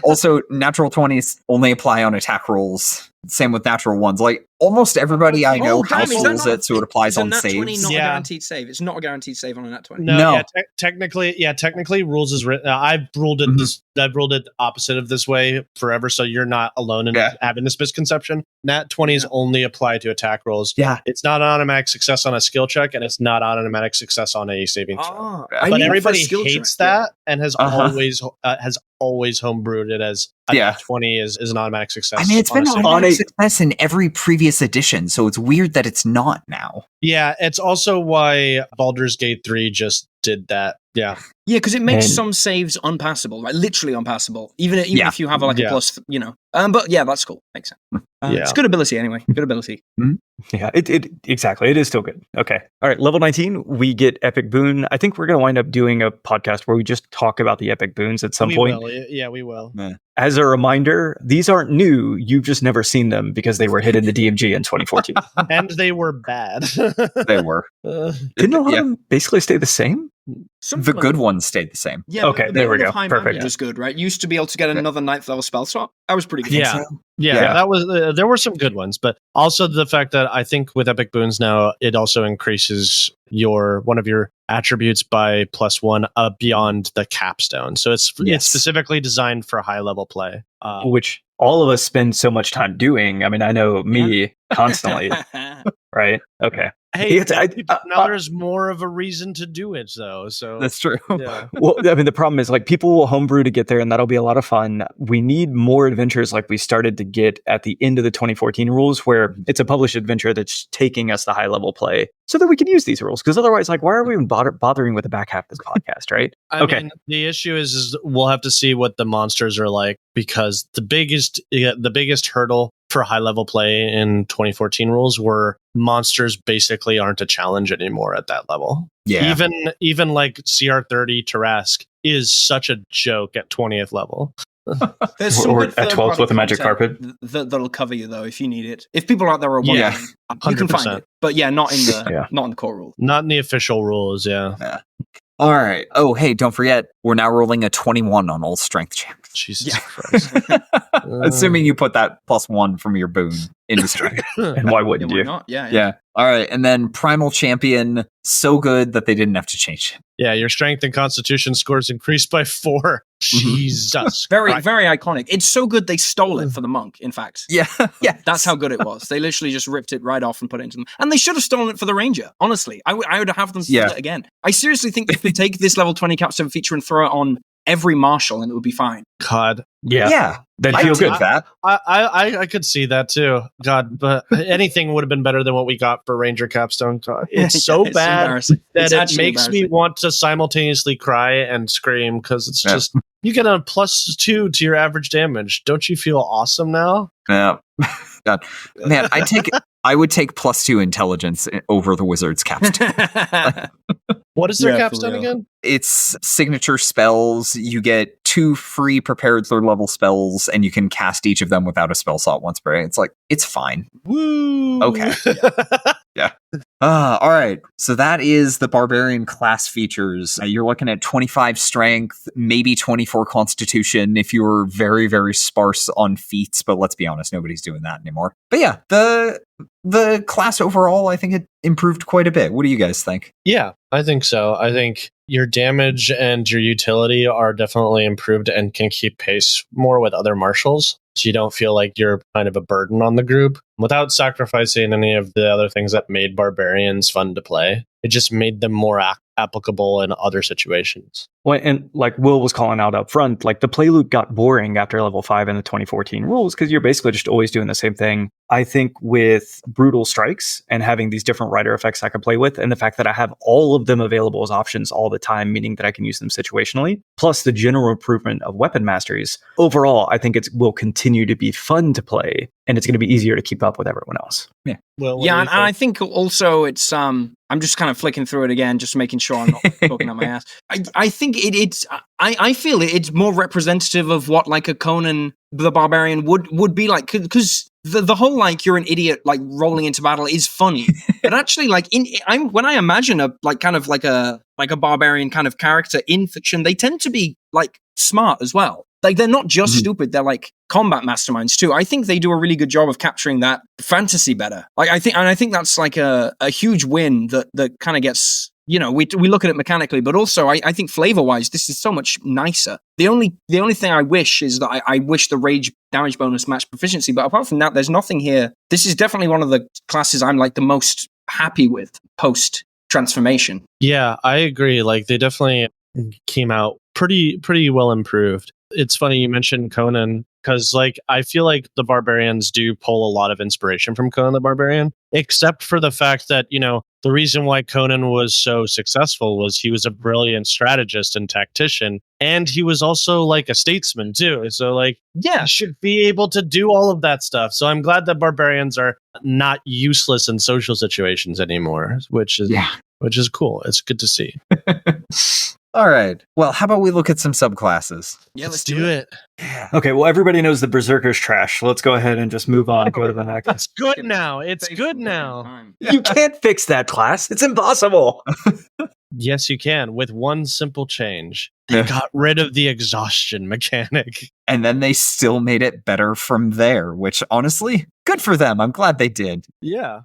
Also, natural 20s only apply on attack rolls. Same with natural ones. Like almost everybody I know damn, is that households not- it, so it applies Is a on nat 20 saves. not Yeah. a guaranteed save? It's not a guaranteed save on a nat 20. No, No. yeah, technically, rules is written. I've ruled it. Mhm. I've ruled it opposite of this way forever, so you're not alone in Yeah. having this misconception. Nat 20s only apply to attack rolls. Yeah. It's not an automatic success on a skill check, and it's not automatic success on a saving throw. Ah, Yeah. I But mean, for everybody skill hates check, that and has Uh-huh. always homebrewed it as a Yeah. nat 20 is an automatic success. I mean, it's been a saving on On a a- success in every previous edition, so it's weird that it's not now. Yeah, it's also why Baldur's Gate 3 just did that. Yeah. Yeah, because it makes And- some saves unpassable, like literally unpassable, even Yeah. if you have like Yeah. a plus, But yeah, that's cool. Makes sense. Yeah. It's good ability anyway. Good ability. Yeah, it exactly. It is still good. Okay. All right. Level 19, we get Epic Boon. I think we're going to wind up doing a podcast where we just talk about the Epic Boons at some We point. will. Yeah, we will. As a reminder, these aren't new. You've just never seen them because they were hit in the DMG in 2014. And they were bad. They were. Didn't a lot Yeah. of them basically stay the same? The good ones stayed the same. Yeah. Okay, the there we level go. of high Perfect. magic was good, right? You used to be able to get another 9th level spell slot. That was pretty good. Yeah. Yeah, Yeah. that was. There were some good ones, but also the fact that I think with Epic Boons now, it also increases one of your attributes by +1 beyond the capstone. So it's Yes. specifically designed for high level play. Which all of us spend so much time doing. I mean, I know me constantly, right? Okay. Hey, It's- now there's more of a reason to do it, though. So That's true. yeah. Well, I mean, the problem is like people will homebrew to get there, and that'll be a lot of fun. We need more adventures like we started to get at the end of the 2014 rules, where it's a published adventure that's taking us to high level play, so that we can use these rules. Because otherwise, like, why are we even bothering with the back half of this podcast, right? I Okay. mean, the issue is we'll have to see what the monsters are like, because the biggest hurdle for high level play in 2014 rules were monsters basically aren't a challenge anymore at that level. Yeah. Even like CR30 Tarrasque is such a joke at 20th level. There's some Or good at 12th with a magic third-party carpet. content that'll cover you though if you need it. If people out there are wondering, Yeah. you can find 100%. it. But yeah, not in the Yeah. not in the core rule. Not in the official rules, yeah. All right. Oh, hey, don't forget, we're now rolling a 21 on all strength checks. Jesus Yeah. Christ. Assuming you put that +1 from your boon into strength. And why Yeah, wouldn't why you? not? Yeah. Yeah. All right. And then Primal Champion, so good that they didn't have to change it. Yeah, your strength and constitution scores increased by 4. Jesus. Very, Christ. very iconic. It's so good they stole it for the monk, in fact. Yeah. Yeah. That's how good it was. They literally just ripped it right off and put it into them. And they should have stolen it for the ranger, honestly. I would have them steal Yeah. it again. I seriously think they could take this level 20 capstone feature and throw it on every marshal and it would be fine. God. Yeah, Yeah. that'd I feel take good. that. I could see that too. God, but anything would have been better than what we got for Ranger Capstone. God, it's so It's bad embarrassing. that It's it actually makes me embarrassing. want to simultaneously cry and scream, because it's Yeah. just, you get a +2 to your average damage. Don't you feel awesome now? Yeah. God. Man, I would take +2 intelligence over the wizard's capstone. What is their Yeah, for capstone real. again? It's signature spells. You get 2 free prepared 3rd level spells, and you can cast each of them without a spell slot once per day. It's like, it's fine. Woo! Okay. Yeah. All right. So that is the Barbarian class features. You're looking at 25 strength, maybe 24 constitution if you're very, very sparse on feats, but let's be honest, nobody's doing that anymore. But yeah, the class overall, I think it improved quite a bit. What do you guys think? Yeah, I think so. I think your damage and your utility are definitely improved and can keep pace more with other martials. So you don't feel like you're kind of a burden on the group without sacrificing any of the other things that made barbarians fun to play. It just made them more applicable in other situations. Well, and like Will was calling out up front, like the play loop got boring after level 5 in the 2014 rules because you're basically just always doing the same thing. I think with brutal strikes and having these different rider effects I can play with, and the fact that I have all of them available as options all the time, meaning that I can use them situationally, plus the general improvement of weapon masteries, overall, I think it will continue to be fun to play, and it's going to be easier to keep up with everyone else. Yeah. Well, yeah, and I think also it's I'm just kind of flicking through it again, just making sure I'm not talking on my ass. I think I feel it's more representative of what like a Conan the Barbarian would be like, because the whole like you're an idiot like rolling into battle is funny, but actually like when I imagine a like kind of like a barbarian kind of character in fiction, they tend to be like smart as well. Like they're not just stupid; they're like combat masterminds too. I think they do a really good job of capturing that fantasy better. Like I think that's like a huge win that kind of gets. You know, we look at it mechanically, but also I think flavor-wise, this is so much nicer. The only thing I wish is that I wish the rage damage bonus matched proficiency, but apart from that, there's nothing here. This is definitely one of the classes I'm like the most happy with post-transformation. Yeah, I agree. Like they definitely came out pretty well improved. It's funny you mentioned Conan, because like I feel like the Barbarians do pull a lot of inspiration from Conan the Barbarian, except for the fact that, you know, the reason why Conan was so successful was he was a brilliant strategist and tactician, and he was also like a statesman too. So like, yeah, should be able to do all of that stuff. So I'm glad that Barbarians are not useless in social situations anymore, which is cool. It's good to see. All right. Well, how about we look at some subclasses? Yeah, let's do it. Yeah. Okay, well, everybody knows the Berserker's trash. So let's go ahead and just move on. Go to the next. It's good now. It's good now. You can't fix that class. It's impossible. Yes, you can, with one simple change. They got rid of the exhaustion mechanic. And then they still made it better from there, which honestly, good for them. I'm glad they did. Yeah.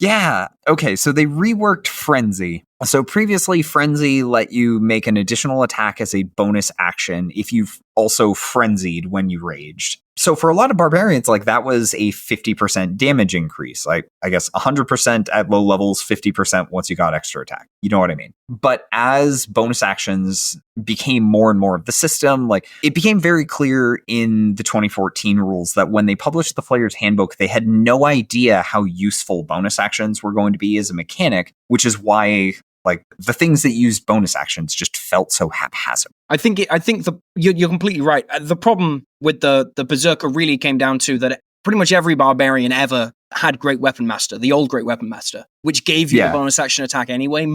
Yeah. Okay, so they reworked Frenzy. So previously, Frenzy let you make an additional attack as a bonus action if you've also frenzied when you raged. So for a lot of barbarians, like that was a 50% damage increase. Like I guess 100% at low levels, 50% once you got extra attack. You know what I mean? But as bonus actions became more and more of the system, like it became very clear in the 2014 rules that when they published the Players Handbook, they had no idea how useful bonus actions were going to be as a mechanic, which is why like the things that used bonus actions just felt so haphazard. I think you're completely right. The problem with the Berserker really came down to that pretty much every barbarian ever had Great Weapon Master, the old Great Weapon Master, which gave you a bonus action attack anyway,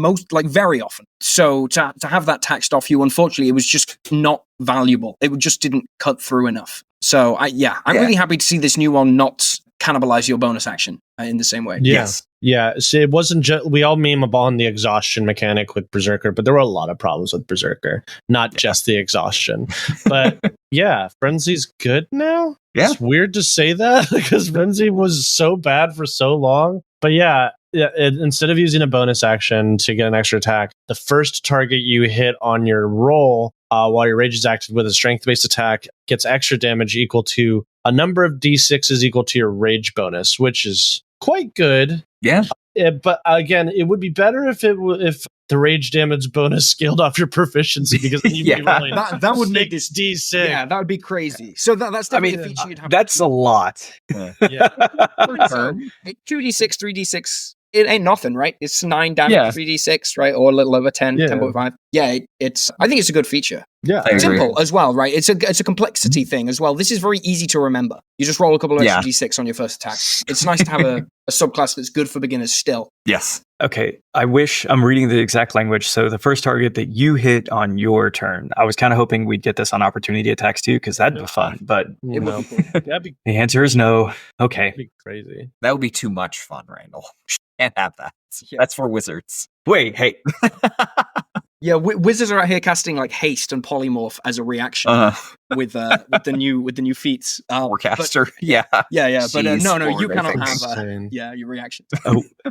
very often. So to have that taxed off you, unfortunately, it was just not valuable. It just didn't cut through enough. So I'm really happy to see this new one not cannibalize your bonus action in the same way. Yes. Yeah, so it wasn't just, we all meme upon the exhaustion mechanic with Berserker, but there were a lot of problems with Berserker, not just the exhaustion. But yeah, Frenzy's good now? Yeah. It's weird to say that because Frenzy was so bad for so long. But instead of using a bonus action to get an extra attack, the first target you hit on your roll while your rage is active with a strength-based attack gets extra damage equal to a number of d6s equal to your rage bonus, which is quite good. Yeah. But again, it would be better if the rage damage bonus scaled off your proficiency, because then you'd be rolling that would make this d6. Yeah, that would be crazy. So that's definitely a feature you'd have. That's a lot. Yeah. 2d6, 3d6. It ain't nothing, right? It's 9 damage, 3d6, right? Or a little over 10, 10.5. Yeah, I think it's a good feature. Yeah, simple as well, right? It's a complexity thing as well. This is very easy to remember. You just roll a couple of extra d6 on your first attack. It's nice to have a subclass that's good for beginners still. Yes. Okay, I wish I'm reading the exact language. So the first target that you hit on your turn, I was kind of hoping we'd get this on opportunity attacks too, because that'd be fun. But It would be cool. That'd the answer is no. Okay. be crazy. That would be too much fun, Randall. Can't have that. Yeah. That's for wizards. Wait, hey. Yeah, wizards are out here casting like haste and polymorph as a reaction with the new feats. Forecaster. Yeah. Yeah. But Jeez, no, you Lord, cannot I think have your reaction.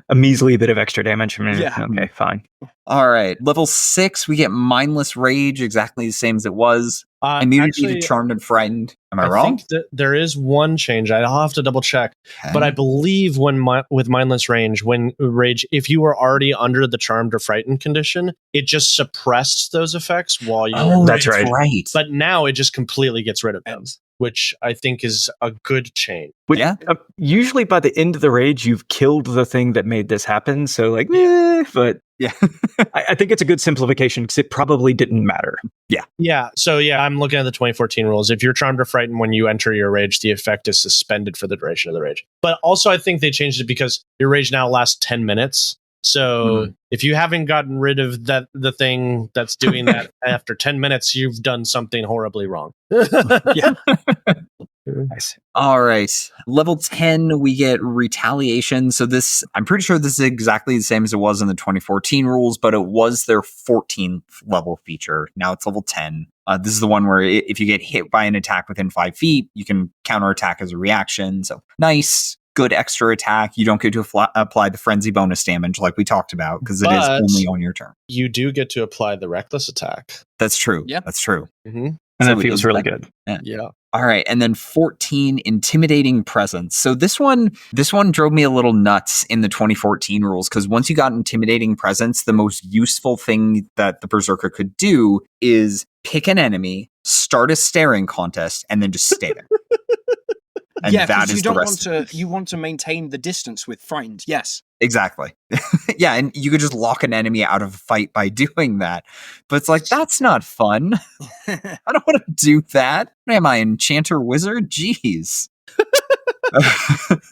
A measly bit of extra damage. Yeah. Okay, fine. All right. Level 6, we get Mindless Rage, exactly the same as it was. Immunity to Charmed and Frightened. Am I wrong? I think that there is one change. I'll have to double check. Okay. But I believe with Mindless Rage, if you were already under the Charmed or Frightened condition, it just suppressed those effects while you were. That's right. But now it just completely gets rid of them, which I think is a good change. Yeah. Usually by the end of the rage, you've killed the thing that made this happen. So but yeah, I think it's a good simplification because it probably didn't matter. Yeah. So I'm looking at the 2014 rules. If you're charmed or frightened when you enter your rage, the effect is suspended for the duration of the rage. But also I think they changed it because your rage now lasts 10 minutes. So if you haven't gotten rid of the thing that's doing that after 10 minutes, you've done something horribly wrong. Yeah. Nice. All right. Level 10, we get Retaliation. So I'm pretty sure this is exactly the same as it was in the 2014 rules, but it was their 14th level feature. Now it's level 10. This is the one where if you get hit by an attack within 5 feet, you can counterattack as a reaction. So nice. Good extra attack. You don't get to apply the frenzy bonus damage like we talked about because it is only on your turn. You do get to apply the reckless attack. That's true. Yeah. That's true. Mm-hmm. And that feels really good. Yeah. All right. And then 14, Intimidating Presence. So this one drove me a little nuts in the 2014 rules because once you got Intimidating Presence, the most useful thing that the Berserker could do is pick an enemy, start a staring contest, and then just stay there. And that is you want to maintain the distance with frightened. Yes. Exactly. Yeah, and you could just lock an enemy out of a fight by doing that. But it's like, that's not fun. I don't want to do that. Am I Enchanter Wizard? Jeez.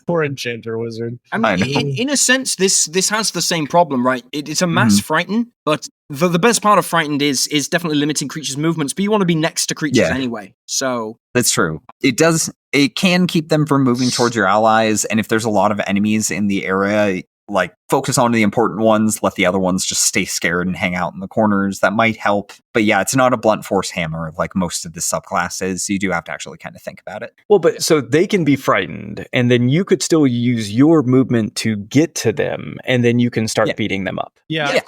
Poor Enchanter Wizard. I mean, in a sense, this has the same problem, right? It's a mass frighten, but the best part of frightened is definitely limiting creatures' movements, but you want to be next to creatures anyway. So that's true. It can keep them from moving towards your allies, and if there's a lot of enemies in the area, like focus on the important ones, let the other ones just stay scared and hang out in the corners. That might help. But yeah, it's not a blunt force hammer like most of the subclasses. So you do have to actually kind of think about it. Well, but so they can be frightened, and then you could still use your movement to get to them, and then you can start beating them up. Yeah.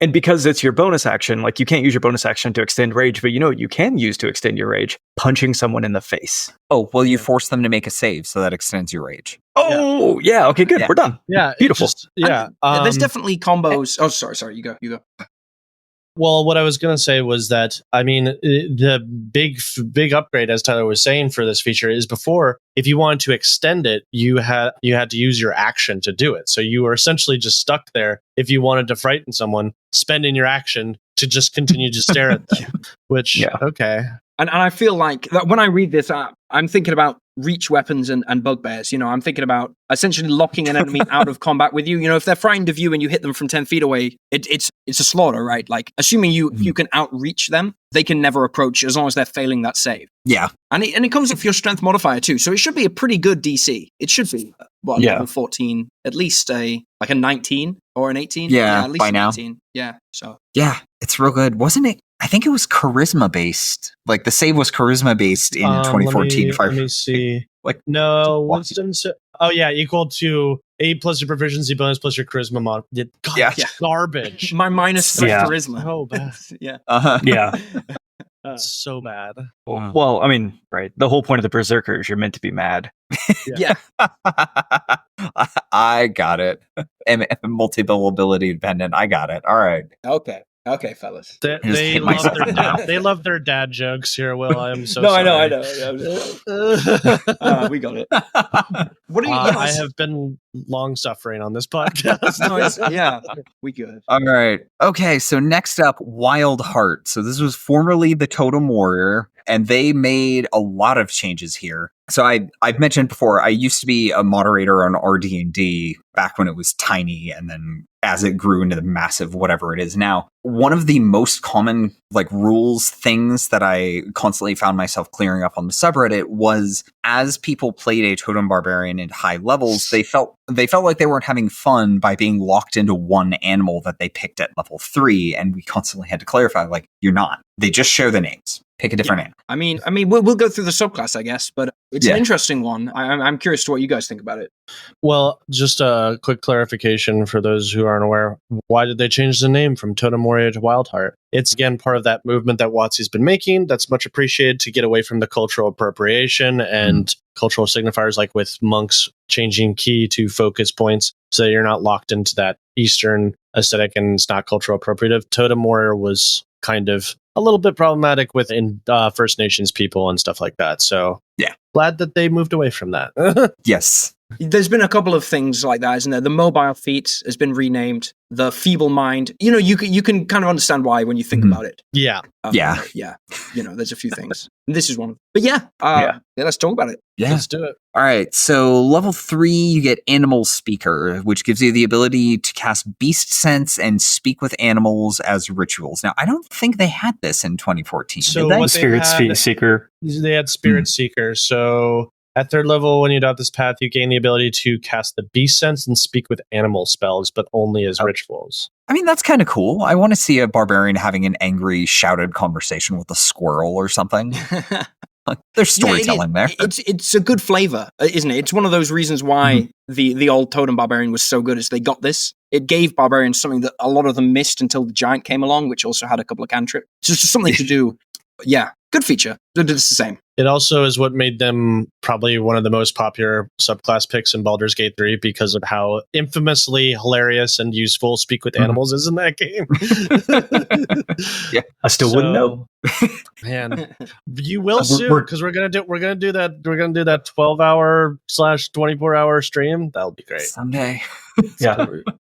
And because it's your bonus action, like you can't use your bonus action to extend rage, but you know what you can use to extend your rage? Punching someone in the face. Oh, well, you force them to make a save, so that extends your rage. Oh, yeah. Okay, good. We're done. Yeah. Beautiful. There's definitely combos. Oh, sorry. You go. Well, what I was going to say was that, I mean, the big upgrade, as Tyler was saying, for this feature is before, if you wanted to extend it, you had to use your action to do it. So you were essentially just stuck there if you wanted to frighten someone, spending your action to just continue to stare at them, which, okay. And I feel like that when I read this, I'm thinking about reach weapons and bugbears. You know, I'm thinking about essentially locking an enemy out of combat with you. You know, if they're frightened of you and you hit them from 10 feet away, it's a slaughter, right? Like, assuming you can outreach them, they can never approach as long as they're failing that save. Yeah. And it comes with your strength modifier too. So it should be a pretty good DC. It should be, level 14, at least a 19 or an 18. Yeah, at least by a now. 19. Yeah, so. Yeah, it's real good. Wasn't it? I think it was charisma based. Like the save was charisma based in 2014. Let me see. Like Winston. Oh yeah, equal to 8 plus your proficiency bonus plus your charisma mod. God, garbage. My minus charisma. Oh bad. Yeah. Yeah. So bad. Well, I mean, right. The whole point of the Berserker is you're meant to be mad. Yeah. I got it. Multi-bill ability dependent. I got it. All right. Okay, fellas. They love their dad jokes here, Will. I'm so sorry. I know. We got it. What are you guys? I have been long suffering on this podcast. Yeah, we good. All right. Okay, so next up, Wild Heart. So this was formerly the Totem Warrior. and they made a lot of changes here. So I've mentioned before, I used to be a moderator on RD&D back when it was tiny, and then as it grew into the massive whatever it is now. One of the most common rules things that I constantly found myself clearing up on the subreddit was, as people played a totem barbarian at high levels, they felt like they weren't having fun by being locked into one animal that they picked at level 3, and we constantly had to clarify, you're not. They just share the names. Pick a different animal. I mean, we'll go through the subclass, I guess, but it's an interesting one. I'm curious to what you guys think about it. Well, just a quick clarification for those who aren't aware. Why did they change the name from Totem Warrior to Wildheart? It's, again, part of that movement that WotC's been making that's much appreciated to get away from the cultural appropriation and cultural signifiers, like with monks changing key to focus points so that you're not locked into that Eastern aesthetic and it's not cultural appropriative. Totem Warrior was kind of a little bit problematic with First Nations people and stuff like that. So glad that they moved away from that. Yes. There's been a couple of things like that, isn't there? The mobile feat has been renamed. The feeble mind. You can kind of understand why when you think about it. Yeah. Yeah. There's a few things. This is one of them. But let's talk about it. Yeah. Let's do it. All right. So level 3, you get Animal Speaker, which gives you the ability to cast Beast Sense and speak with animals as rituals. Now, I don't think they had this in 2014. So did they? what Spirit Seeker. They had Spirit Seeker. So at 3rd level, when you adopt this path, you gain the ability to cast the Beast Sense and speak with animal spells, but only as rituals. I mean, that's kind of cool. I want to see a barbarian having an angry, shouted conversation with a squirrel or something. There's storytelling there. It's a good flavor, isn't it? It's one of those reasons why the old Totem Barbarian was so good, is they got this. It gave barbarians something that a lot of them missed until the Giant came along, which also had a couple of cantrips. It's just something to do. Yeah, good feature. It's the same. It also is what made them probably one of the most popular subclass picks in Baldur's Gate 3 because of how infamously hilarious and useful Speak with Animals is in that game. I still wouldn't know. Man, you will soon, because we're gonna do that 12-hour / 24-hour stream. That'll be great Someday.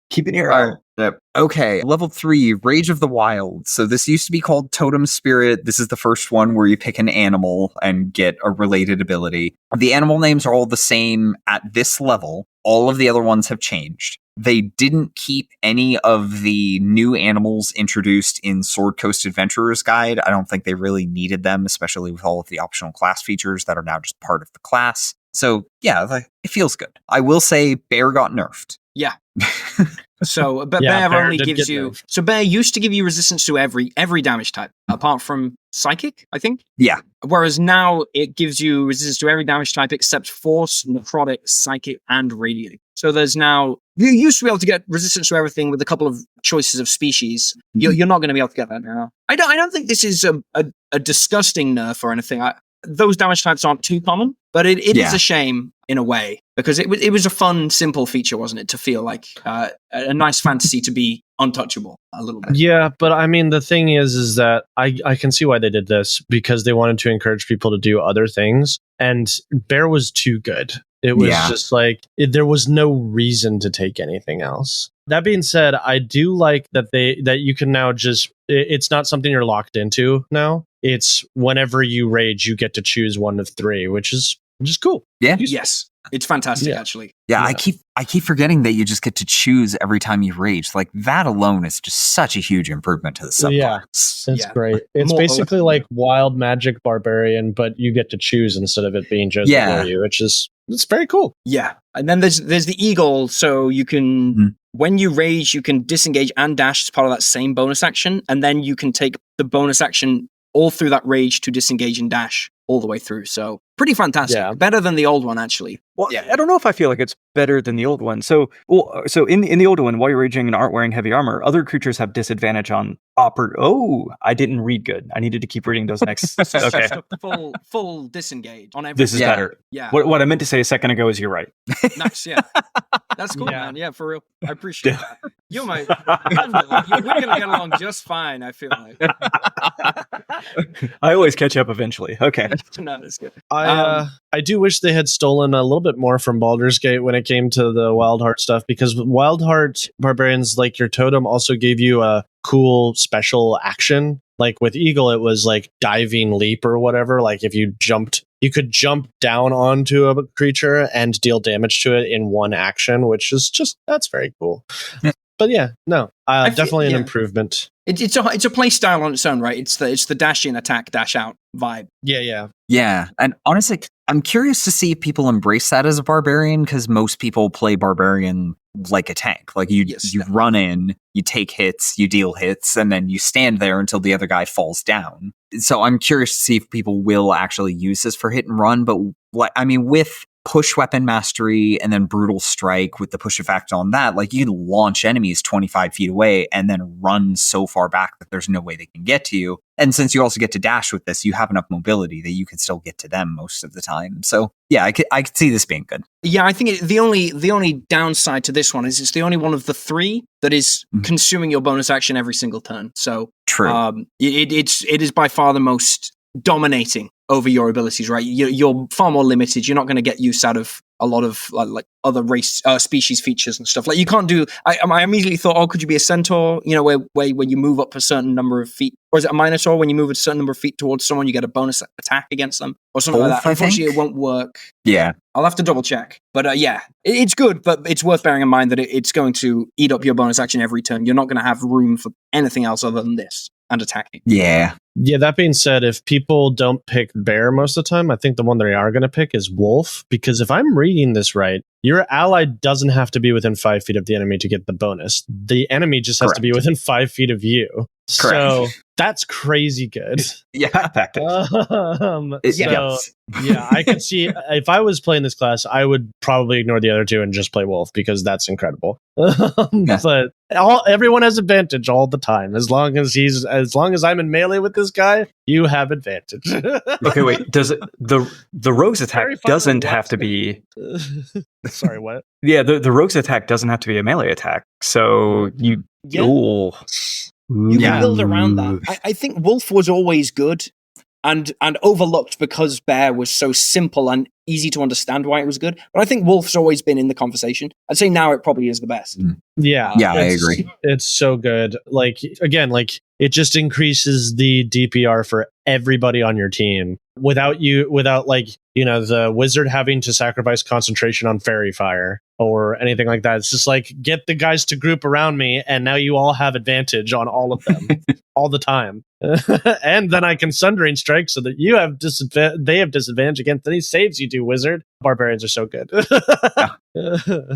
Keep an ear out. Yep. Okay, level 3, Rage of the Wild. So this used to be called Totem Spirit. This is the first one where you pick an animal and get a related ability. The animal names are all the same at this level. All of the other ones have changed. They didn't keep any of the new animals introduced in Sword Coast Adventurer's Guide. I don't think they really needed them, especially with all of the optional class features that are now just part of the class. So, yeah, it feels good. I will say Bear got nerfed. Yeah. So, but Bear only gives you... Nerfed. So Bear used to give you resistance to every damage type, apart from Psychic, I think? Yeah. Whereas now it gives you resistance to every damage type except Force, Necrotic, Psychic, and Radiant. So there's now... You used to be able to get resistance to everything with a couple of choices of species. You're not going to be able to get that now. I don't think this is a disgusting nerf or anything. Those damage types aren't too common, but it is a shame in a way, because it was a fun, simple feature, wasn't it? To feel like a nice fantasy to be untouchable a little bit. Yeah, but I mean, the thing is that I can see why they did this, because they wanted to encourage people to do other things, and Bear was too good. It was just there was no reason to take anything else. That being said, I do like that you can now just, it's not something you're locked into now. It's whenever you rage, you get to choose one of 3, which is cool. Yeah. Yes. It's fantastic, actually. Yeah, I keep forgetting that you just get to choose every time you rage. Like, that alone is just such a huge improvement to the subclass. Yeah, it's great. It's basically like Wild Magic Barbarian, but you get to choose instead of it being just for you, which is, it's very cool. Yeah. And then there's the Eagle, so you can, when you rage, you can disengage and dash as part of that same bonus action, and then you can take the bonus action all through that rage to disengage and dash all the way through. So pretty fantastic. Yeah. Better than the old one, actually. Well, I don't know if I feel like it's better than the old one. So in the old one, while you're raging and aren't wearing heavy armor, other creatures have disadvantage on I didn't read good. I needed to keep reading those next. Okay. Full disengage on everything. This is better. Yeah. What I meant to say a second ago is you're right. Nice. Yeah. That's cool, man. Yeah, for real. I appreciate that. You're we're gonna get along just fine, I feel like. I always catch up eventually. Okay. No, that's good. I do wish they had stolen a little bit more from Baldur's Gate when it came to the Wildheart stuff, because Wildheart Barbarians, like your totem, also gave you a cool special action Like with Eagle, it was like diving leap or whatever. Like if you jumped, you could jump down onto a creature and deal damage to it in one action, which is just, that's very cool. But yeah, no, definitely an improvement. It's a play style on its own, right? It's the dash in, attack, dash out vibe. Yeah. And honestly, I'm curious to see if people embrace that as a barbarian, because most people play barbarian like a tank. Like you run in, you take hits, you deal hits, and then you stand there until the other guy falls down. So I'm curious to see if people will actually use this for hit and run. But with push weapon mastery and then brutal strike with the push effect on that, like you can launch enemies 25 feet away and then run so far back that there's no way they can get to you. And since you also get to dash with this, you have enough mobility that you can still get to them most of the time. So yeah, I could see this being good. Yeah, I think the only downside to this one is it's the only one of the three that is consuming your bonus action every single turn. So true. It is by far the most dominating over your abilities, right? You're far more limited. You're not going to get use out of a lot of like other race species features and stuff. Like you can't do. I immediately thought, oh, could you be a centaur? You know, where when you move up a certain number of feet, or is it a minotaur? When you move a certain number of feet towards someone, you get a bonus attack against them, or something like that. Unfortunately, it won't work. Yeah, I'll have to double check. But it's good, but it's worth bearing in mind that it's going to eat up your bonus action every turn. You're not going to have room for anything else other than this and attacking. Yeah. Yeah, that being said, if people don't pick bear most of the time, I think the one they are going to pick is wolf, because if I'm reading this right, your ally doesn't have to be within 5 feet of the enemy to get the bonus. The enemy just has to be within 5 feet of you. So that's crazy good. Yeah. Yeah, I could see if I was playing this class, I would probably ignore the other two and just play wolf, because that's incredible. But everyone has advantage all the time. As long as I'm in melee with this guy, you have advantage. Okay, wait. Does the rogue's attack doesn't have to be? Sorry, what? Yeah, the rogue's attack doesn't have to be a melee attack. So you. Yeah. You can build around that. I think wolf was always good and overlooked because bear was so simple and easy to understand why it was good. But I think wolf's always been in the conversation. I'd say now it probably is the best. Yeah, I agree. It's so good. Like again, like it just increases the DPR for everybody on your team without the wizard having to sacrifice concentration on fairy fire or anything like that. It's just like, get the guys to group around me, and now you all have advantage on all of them all the time. And then I can Sundering Strike so that you have they have disadvantage against any saves you do, wizard. Barbarians are so good.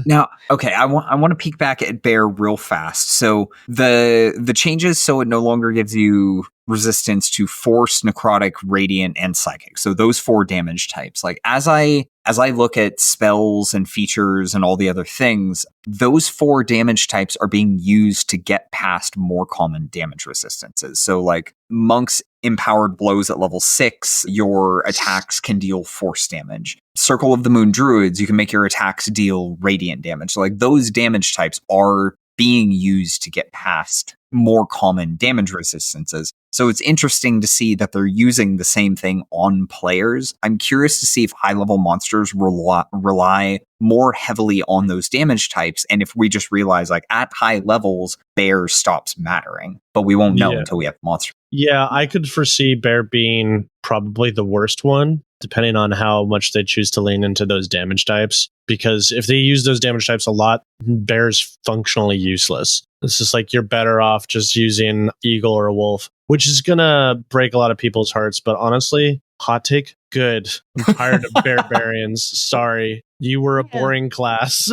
Now, okay, I want to peek back at bear real fast. So the changes, so it no longer gives you resistance to force, necrotic, radiant, and psychic. So those 4 damage types. Like as I look at spells and features and all the other things, those 4 damage types are being used to get past more common damage resistances. So like monks empowered blows at level 6, your attacks can deal force damage. Circle of the Moon Druids, you can make your attacks deal radiant damage. So like those damage types are being used to get past more common damage resistances. So it's interesting to see that they're using the same thing on players. I'm curious to see if high-level monsters rely more heavily on those damage types, and if we just realize, like, at high levels, bear stops mattering. But we won't know until we have monsters. Yeah, I could foresee bear being probably the worst one, depending on how much they choose to lean into those damage types. Because if they use those damage types a lot, bear's functionally useless. It's just like you're better off just using eagle or a wolf, which is going to break a lot of people's hearts. But honestly, hot take, good. I'm tired of barbarians. Sorry. You were a boring class.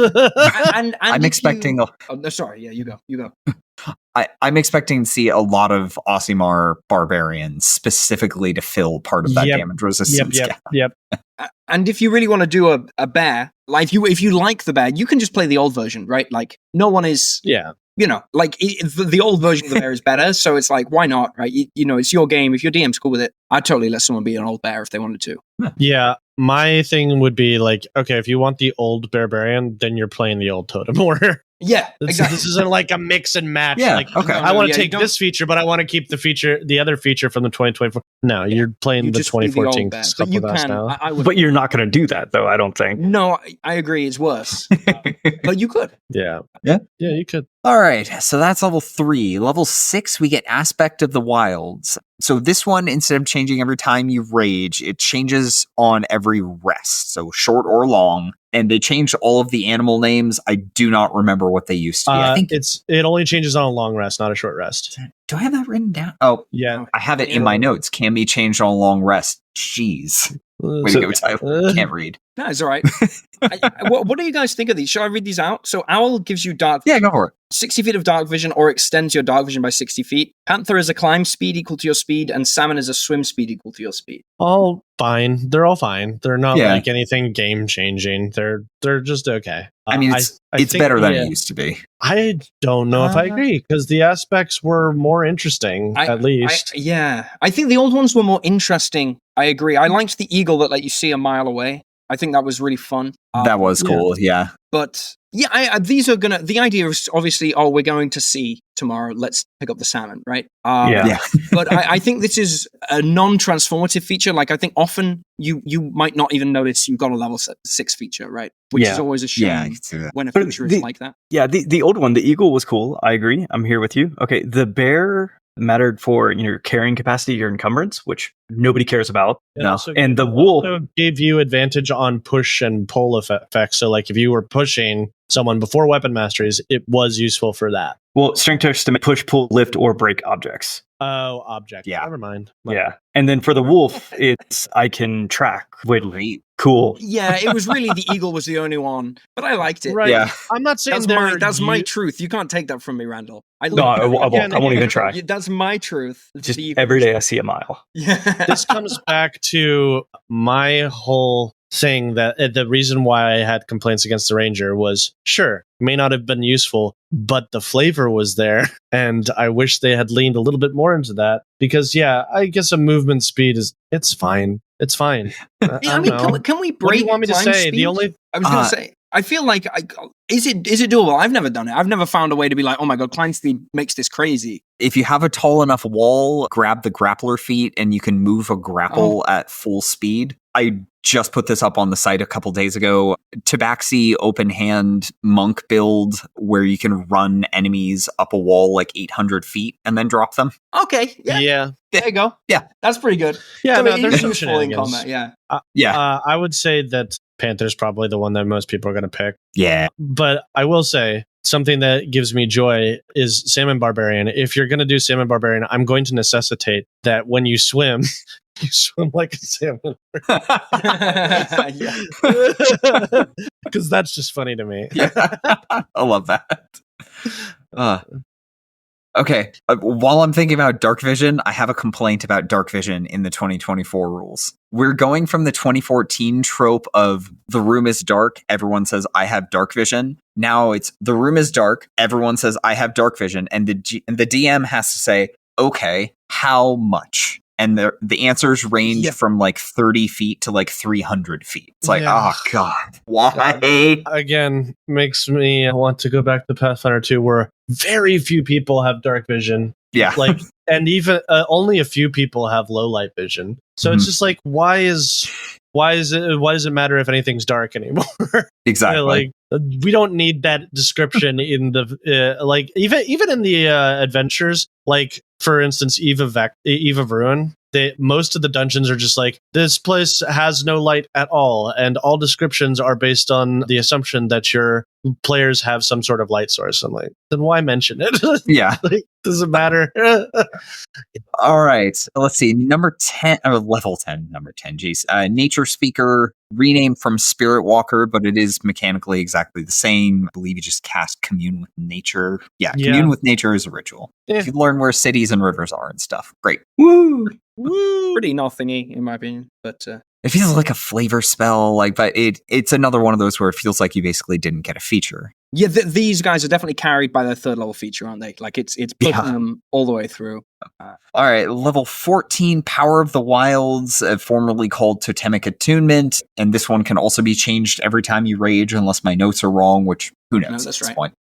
and I'm expecting... you go. I'm expecting to see a lot of Aasimar barbarians specifically to fill part of that damage resistance gap. Yep. And if you really want to do a bear, like if you like the bear, you can just play the old version, right? Like no one is... Yeah. You know, like the old version of the bear is better, so it's like, why not, right? You know, it's your game. If your DM's cool with it, I'd totally let someone be an old bear if they wanted to. Yeah, my thing would be like, okay, if you want the old barbarian, then you're playing the old totem warrior. Yeah, exactly. This isn't like a mix and match. Yeah, like, okay. I want to take this feature, but I want to keep the other feature from the 2024. No, you're playing the 2014 stuff with us now. But you're not going to do that, though, I don't think. No, I agree. It's worse. But you could. Yeah. Yeah. Yeah, you could. All right, so that's level 3. Level 6, we get Aspect of the Wilds. So this one, instead of changing every time you rage, it changes on every rest, so short or long. And they changed all of the animal names. I do not remember what they used to be. I think it only changes on a long rest, not a short rest. Do I have that written down? Oh, yeah. I have it in my notes. Can be changed on a long rest. Jeez. Way to go, Tyler. Can't read. No, it's all right. What do you guys think of these? Should I read these out? So Owl gives you dark Yeah, go for it. 60 feet of dark vision or extends your dark vision by 60 feet. Panther is a climb speed equal to your speed, and Salmon is a swim speed equal to your speed. All fine. They're all fine. They're not like anything game changing. They're just okay. I mean, it's better than it used to be. I don't know if I agree, because the aspects were more interesting, at least. I think the old ones were more interesting. I agree. I liked the eagle that let you see a mile away. I think that was really fun. That was cool, yeah. But these are gonna. The idea is obviously, we're going to sea tomorrow. Let's pick up the salmon, right? But I think this is a non-transformative feature. Like, I think often you might not even notice you've got a level 6 feature, right? Which is always a shame when a feature is like that. Yeah, the old one, the eagle was cool. I agree. I'm here with you. Okay, the bear mattered for your carrying capacity, your encumbrance, which nobody cares about. And the wolf also gave you advantage on push and pull effects. So, like, if you were pushing someone before weapon masteries, it was useful for that. Well, strength checks to push, pull, lift, or break objects. Oh, object. Yeah. Never mind. Yeah. And then for the wolf, it's I can track. Wait, cool. Yeah, it was really the eagle was the only one, but I liked it. Right. Yeah. I'm not saying that's my truth. You can't take that from me, Randall. I won't even try. That's my truth. Just every day I see a mile. Yeah. This comes back to my whole thing that the reason why I had complaints against the Ranger was, sure, may not have been useful, but the flavor was there, and I wish they had leaned a little bit more into that, because I guess a movement speed it's fine. It's fine. Can we break? What do you want me to say? Speed? I was going to say, I feel like is it doable? I've never done it. I've never found a way to be like, oh my god, climb speed makes this crazy. If you have a tall enough wall, grab the grappler feat and you can move a grapple at full speed. I just put this up on the site a couple days ago. Tabaxi open hand monk build where you can run enemies up a wall like 800 feet and then drop them. Okay. Yeah. There you go. Yeah. That's pretty good. Yeah, there's some useful in combat. I would say that Panther's probably the one that most people are going to pick. Yeah. But I will say, something that gives me joy is Salmon Barbarian. If you're going to do Salmon Barbarian, I'm going to necessitate that when you swim, you swim like a salmon. Because that's just funny to me. I love that. Okay. While I'm thinking about dark vision, I have a complaint about dark vision in the 2024 rules. We're going from the 2014 trope of the room is dark, everyone says I have dark vision. Now it's the room is dark, everyone says I have dark vision, and the DM has to say, okay, how much? And the answers range from like 30 feet to like 300 feet. It's like, oh god, why? Again, makes me want to go back to Pathfinder 2, where very few people have dark vision. Yeah. And even only a few people have low light vision. So it's just like, why does it matter if anything's dark anymore? Exactly. We don't need that description in the even in the adventures. Like, for instance, Eve of Ruin. Most of the dungeons are just like, this place has no light at all, and all descriptions are based on the assumption that your players have some sort of light source. I'm like, then why mention it? Yeah. Does it matter? All right. Let's see. Number 10, or level 10, number 10. Geez. Nature Speaker, renamed from Spirit Walker, but it is mechanically exactly the same. I believe you just cast Commune with Nature. Yeah, Commune with Nature is a ritual. Yeah. You learn where cities and rivers are and stuff. Great. Woo! Pretty nothingy, in my opinion. But it feels like a flavor spell, but it's another one of those where it feels like you basically didn't get a feature. Yeah, these guys are definitely carried by their third level feature, aren't they? Like, it's pushing them all the way through. All right, level 14, Power of the Wilds, formerly called Totemic Attunement, and this one can also be changed every time you rage, unless my notes are wrong, which who knows that's at this right. point.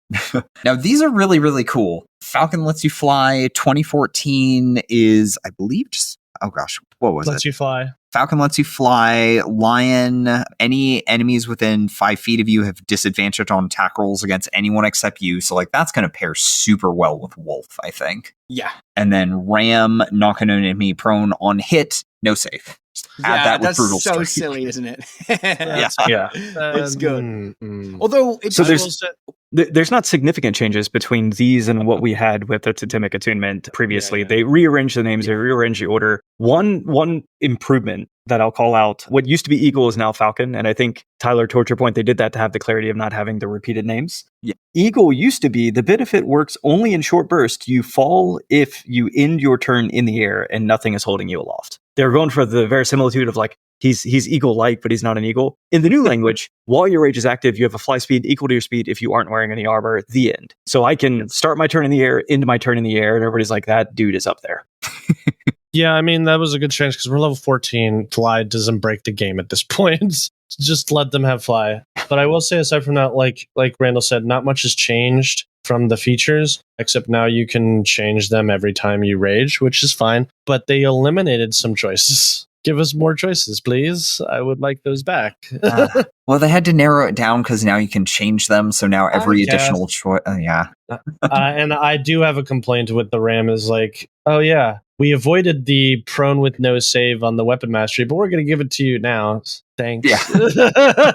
Now, these are really, really cool. Falcon Lets You Fly, 2014 is, I believe, just, oh gosh, what was it? Lets You Fly. Falcon lets you fly. Lion, any enemies within 5 feet of you have disadvantage on attack rolls against anyone except you. So like that's going to pair super well with Wolf, I think. Yeah. And then Ram, knock an enemy prone on hit, no save. Just add that with that's brutal so strike. silly, isn't it? Yeah. It's good. Although it's So there's not significant changes between these and what we had with the Totemic Attunement previously. They rearranged the names, they rearranged the order. One improvement that I'll call out, what used to be Eagle is now Falcon, and I think Tyler Torture Point, they did that to have the clarity of not having the repeated names. Yeah. Eagle used to be, the benefit works only in short bursts. You fall if you end your turn in the air and nothing is holding you aloft. They're going for the verisimilitude of like, he's eagle-like, but he's not an eagle. In the new language, while your rage is active, you have a fly speed equal to your speed if you aren't wearing any armor, the end. So I can start my turn in the air, end my turn in the air, and everybody's like, that dude is up there. Yeah, I mean, that was a good change because we're level 14. Fly doesn't break the game at this point. Just let them have fly. But I will say, aside from that, like Randall said, not much has changed from the features, except now you can change them every time you rage, which is fine. But they eliminated some choices. Give us more choices, please. I would like those back. Well, they had to narrow it down because now you can change them. So now every additional choice. And I do have a complaint with the Ram is like, oh yeah, we avoided the prone with no save on the weapon mastery, but we're going to give it to you now. Thanks. Yeah.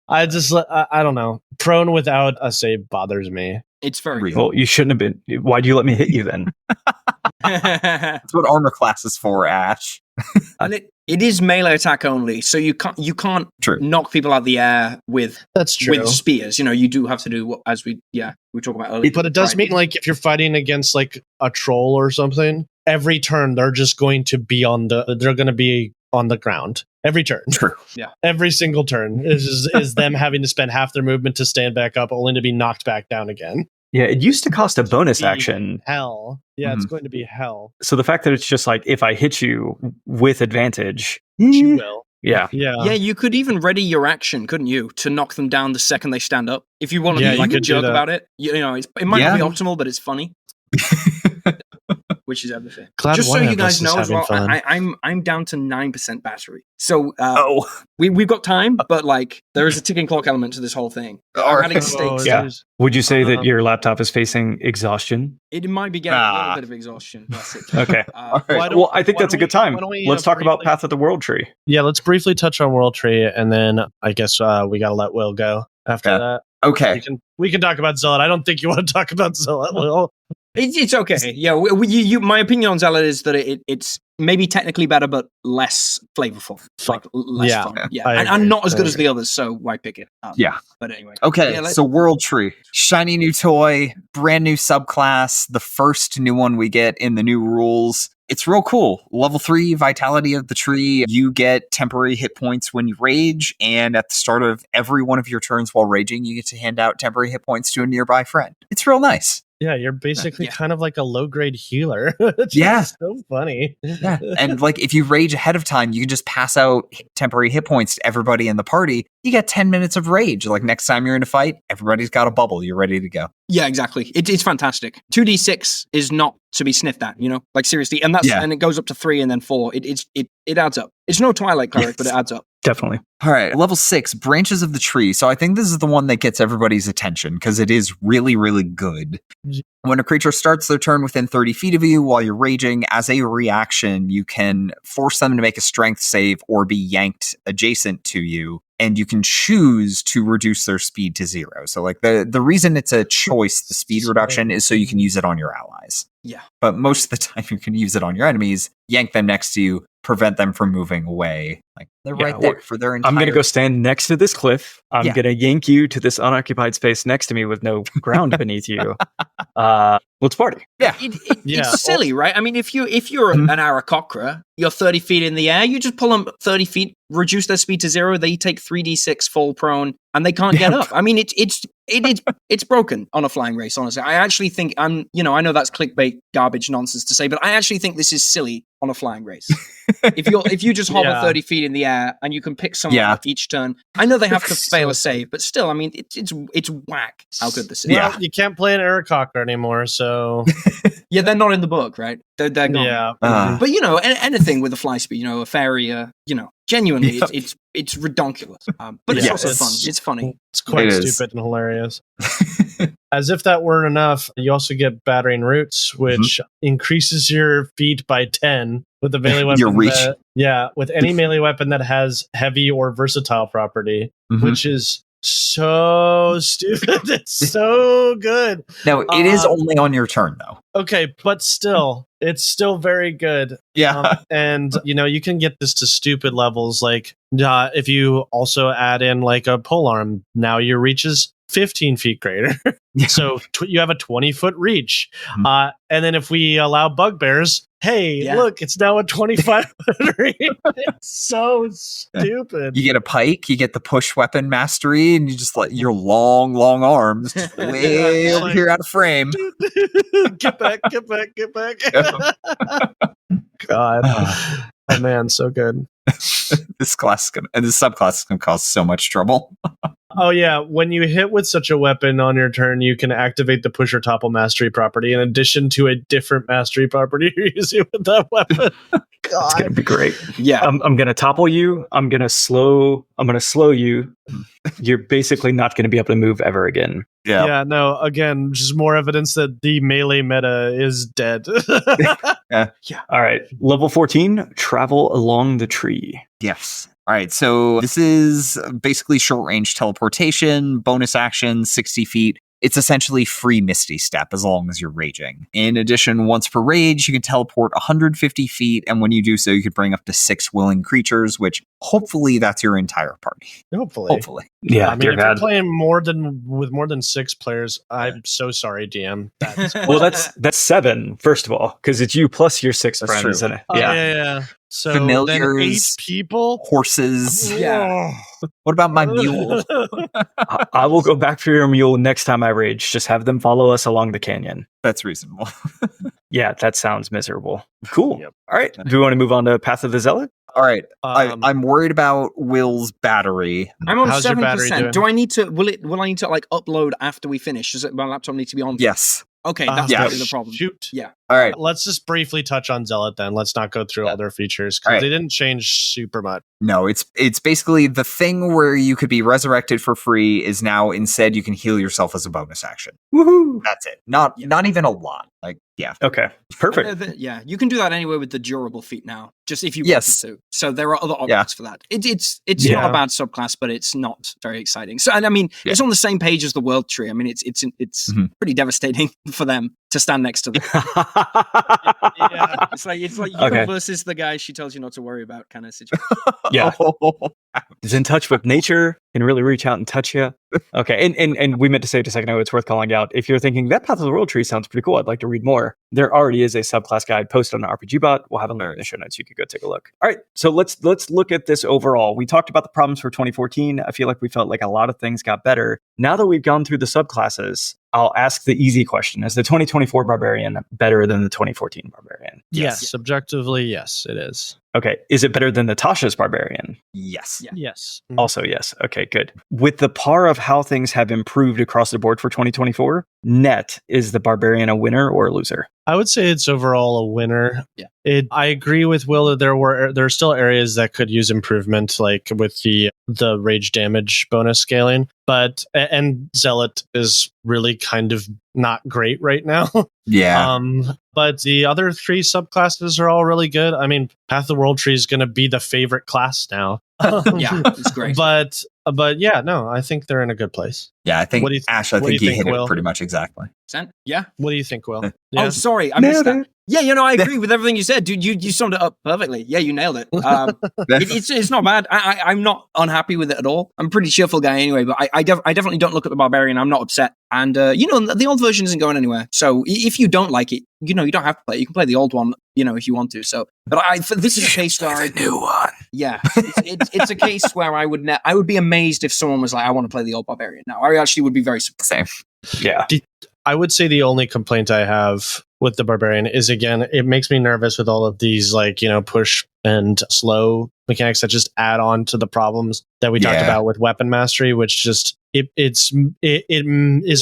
I don't know. Prone without a save bothers me. It's very real. Well, you shouldn't have been. Why'd you let me hit you then? That's what armor class is for, Ash. And it is melee attack only, so you can't knock people out of the air with spears. You know, you do have to do what, as we talked about earlier. But it does mean like if you're fighting against like a troll or something, every turn they're just going to be on the ground. Every turn. True. Yeah. Every single turn is them having to spend half their movement to stand back up, only to be knocked back down again. Yeah, it used to cost a bonus action. Hell. Yeah, It's going to be hell. So the fact that it's just like, if I hit you with advantage... You will. Yeah. Yeah, you could even ready your action, couldn't you, to knock them down the second they stand up? If you want to be like a jerk about it. You know, it might not be optimal, but it's funny. Which is everything. Glad just so you guys know as well, I'm down to 9% battery. So we've got time, but like there is a ticking clock element to this whole thing. Yeah. Would you say that your laptop is facing exhaustion? It might be getting a little bit of exhaustion. That's it. Okay. Well, I think that's a good time. Let's talk about Path of the World Tree. Yeah, let's briefly touch on World Tree, and then I guess we got to let Will go after that. Okay. We can talk about Zealot. I don't think you want to talk about Zealot, Will. It's okay. Yeah, my opinion on Zealot is that it's maybe technically better, but less flavorful. Like less fun. Yeah, and not as good as the others. So why pick it? But anyway. Okay, so World Tree, shiny new toy, brand new subclass, the first new one we get in the new rules. It's real cool. Level 3 Vitality of the Tree. You get temporary hit points when you rage, and at the start of every one of your turns while raging, you get to hand out temporary hit points to a nearby friend. It's real nice. Yeah, you're basically kind of like a low-grade healer. It's so funny. Yeah, and like if you rage ahead of time, you can just pass out temporary hit points to everybody in the party. You get 10 minutes of rage. Like next time you're in a fight, everybody's got a bubble. You're ready to go. Yeah, exactly. It's fantastic. 2d6 is not to be sniffed at, you know? Like seriously. And and it goes up to 3 and then 4. It adds up. It's no Twilight Cleric, but it adds up. Definitely. All right, level 6, Branches of the Tree. So I think this is the one that gets everybody's attention because it is really, really good. When a creature starts their turn within 30 feet of you while you're raging, as a reaction, you can force them to make a strength save or be yanked adjacent to you. And you can choose to reduce their speed to 0. So like the reason it's a choice, the speed reduction, is so you can use it on your allies. Yeah. But most of the time you can use it on your enemies, yank them next to you, prevent them from moving away. Like they're right there for their entire... I'm going to go stand next to this cliff. I'm going to yank you to this unoccupied space next to me with no ground beneath you. Let's party. Yeah. It's silly, right? I mean, if you're an Aarakocra, you're 30 feet in the air, you just pull them 30 feet, reduce their speed to 0, they take 3d6 fall prone, and they can't get up. I mean, it's broken on a flying race, honestly. I actually think I know that's clickbait garbage nonsense to say, but I actually think this is silly on a flying race. If you just hover 30 feet in the air and you can pick someone up each turn, I know they have to fail a save, but still, I mean, it's whack how good this is. Well, you can't play an Aarakocra anymore, so So Yeah, they're not in the book, right? They're gone. yeah. But anything with a fly speed, a fairy, genuinely, it's redonkulous. But it's also fun. It's funny. It's quite stupid and hilarious. As if that weren't enough, you also get battering roots, which increases your feet by 10 with a melee weapon. Your reach. With any melee weapon that has heavy or versatile property, which is so stupid. It's so good. Now, it is only on your turn, though. Okay, but still, it's still very good. Yeah. And, you can get this to stupid levels. Like, if you also add in like a polearm, now your reach is 15 feet greater. So you have a 20-foot reach. And then if we allow bugbears, look, it's now a 25-foot reach. It's so stupid. You get a pike, you get the push weapon mastery, and you just let your long arms way over here out of frame. Get back. God. Oh, man, so good. This subclass is going to cause so much trouble. Oh, yeah. When you hit with such a weapon on your turn, you can activate the push or topple mastery property in addition to a different mastery property you're using with that weapon. God. It's going to be great. Yeah. I'm going to topple you. I'm going to slow you. You're basically not going to be able to move ever again. Yeah, no, again, just more evidence that the melee meta is dead. Yeah. All right. Level 14, travel along the tree. Yes. All right. So this is basically short range teleportation, bonus action, 60 feet. It's essentially free Misty Step as long as you're raging. In addition, once per rage, you can teleport 150 feet, and when you do so, you can bring up to 6 willing creatures, which hopefully that's your entire party. Hopefully. Yeah, I mean, if you're playing with more than 6 players, I'm so sorry, DM. Well, that's 7, first of all, because it's you plus your 6 That's friends. true. And Yeah. So Familiars, then 8 people? Horses. Yeah. What about my mule? I will go back for your mule next time I rage. Just have them follow us along the canyon. That's reasonable. Yeah, that sounds miserable. Cool. Yep. All right. Do we want to move on to Path of the Zealot? All right. I'm worried about Will's battery. I'm on How's your battery 7%. doing? Do I need to? Will I need to like upload after we finish? Does my laptop need to be on? Yes. Okay, that's yeah. probably the problem. Shoot. Yeah. All right. Let's just briefly touch on Zealot then. Let's not go through all their features because they didn't change super much. No, it's basically the thing where you could be resurrected for free is now instead you can heal yourself as a bonus action. Woohoo! That's it. Not even a lot. Like, yeah. Okay. Perfect. Yeah, you can do that anyway with the durable feat now, just if you Yes. wanted to. So there are other options for that. It's not a bad subclass, but it's not very exciting. So, and I mean, it's on the same page as the World Tree. I mean, it's pretty devastating for them to stand next to them. Yeah, it's like you versus the guy she tells you not to worry about kind of situation. Yeah. Is in touch with nature, can really reach out and touch you. Okay, and we meant to say it a second ago, it's worth calling out. If you're thinking, that Path of the World Tree sounds pretty cool, I'd like to read more, there already is a subclass guide posted on the RPGBot. We'll have a link in the show notes. You could go take a look. All right, so let's look at this overall. We talked about the problems for 2014. I feel like we felt like a lot of things got better. Now that we've gone through the subclasses, I'll ask the easy question. Is the 2024 Barbarian better than the 2014 Barbarian? Yes. Objectively, yes, it is. Okay. Is it better than the Tasha's Barbarian? Yes. Yeah. Yes. Also, yes. Okay, good. With the par of how things have improved across the board for 2024, net, is the Barbarian a winner or a loser? I would say it's overall a winner. Yeah. I agree with Will that there are still areas that could use improvement, like with the rage damage bonus scaling. And Zealot is really kind of not great right now. Yeah. But the other 3 subclasses are all really good. I mean, Path of the World Tree is going to be the favorite class now. Yeah, it's great. But yeah, no, I think they're in a good place. Yeah, I think, Ash, I think you hit Will? it pretty much exactly. Yeah. What do you think, Will? Oh, sorry, I missed that. Yeah, I agree with everything you said, dude. You summed it up perfectly. Yeah, you nailed it. It's not bad. I'm not unhappy with it at all. I'm a pretty cheerful guy anyway, but I definitely don't look at the Barbarian. I'm not upset. And, the old version isn't going anywhere. So if you don't like it, you don't have to play it. You can play the old one, if you want to. So, but this is a case where the new one. Yeah, it's a case where I would be amazed if someone was like, I want to play the old Barbarian now. I actually would be very surprised. Same. Yeah. I would say the only complaint I have with the Barbarian is, again, it makes me nervous with all of these, push and slow mechanics that just add on to the problems that we talked about with weapon mastery, which just it is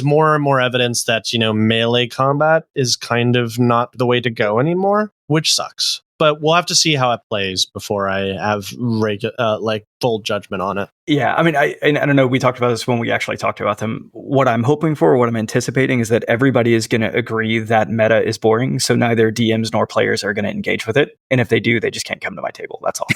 more and more evidence that melee combat is kind of not the way to go anymore, which sucks. But we'll have to see how it plays before I have full judgment on it. Yeah, I mean, I don't know. We talked about this when we actually talked about them. What I'm hoping for, what I'm anticipating, is that everybody is going to agree that meta is boring, so neither DMs nor players are going to engage with it. And if they do, they just can't come to my table. That's all.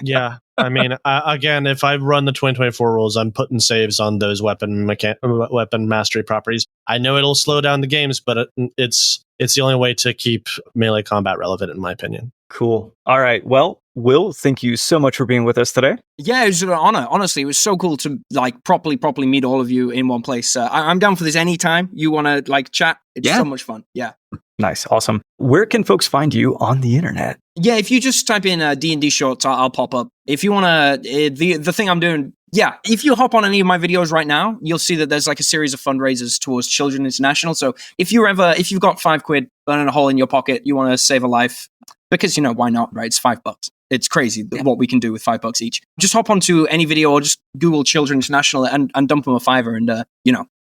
Yeah, I mean, again, if I run the 2024 rules, I'm putting saves on those weapon mastery properties. I know it'll slow down the games, but it's the only way to keep melee combat relevant, in my opinion. Cool. All right. Well, Will, thank you so much for being with us today. Yeah, it was an honor. Honestly, it was so cool to properly meet all of you in one place. I'm down for this anytime you want to chat. It's so much fun. Yeah. Nice. Awesome. Where can folks find you on the internet? Yeah, if you just type in D&D shorts, I'll pop up. If you want to, the thing I'm doing, if you hop on any of my videos right now, you'll see that there's a series of fundraisers towards Children International. So if you've got £5 burning a hole in your pocket, you want to save a life, because why not, right? It's $5. It's crazy what we can do with $5 each. Just hop onto any video or just Google Children International and dump them a $5, and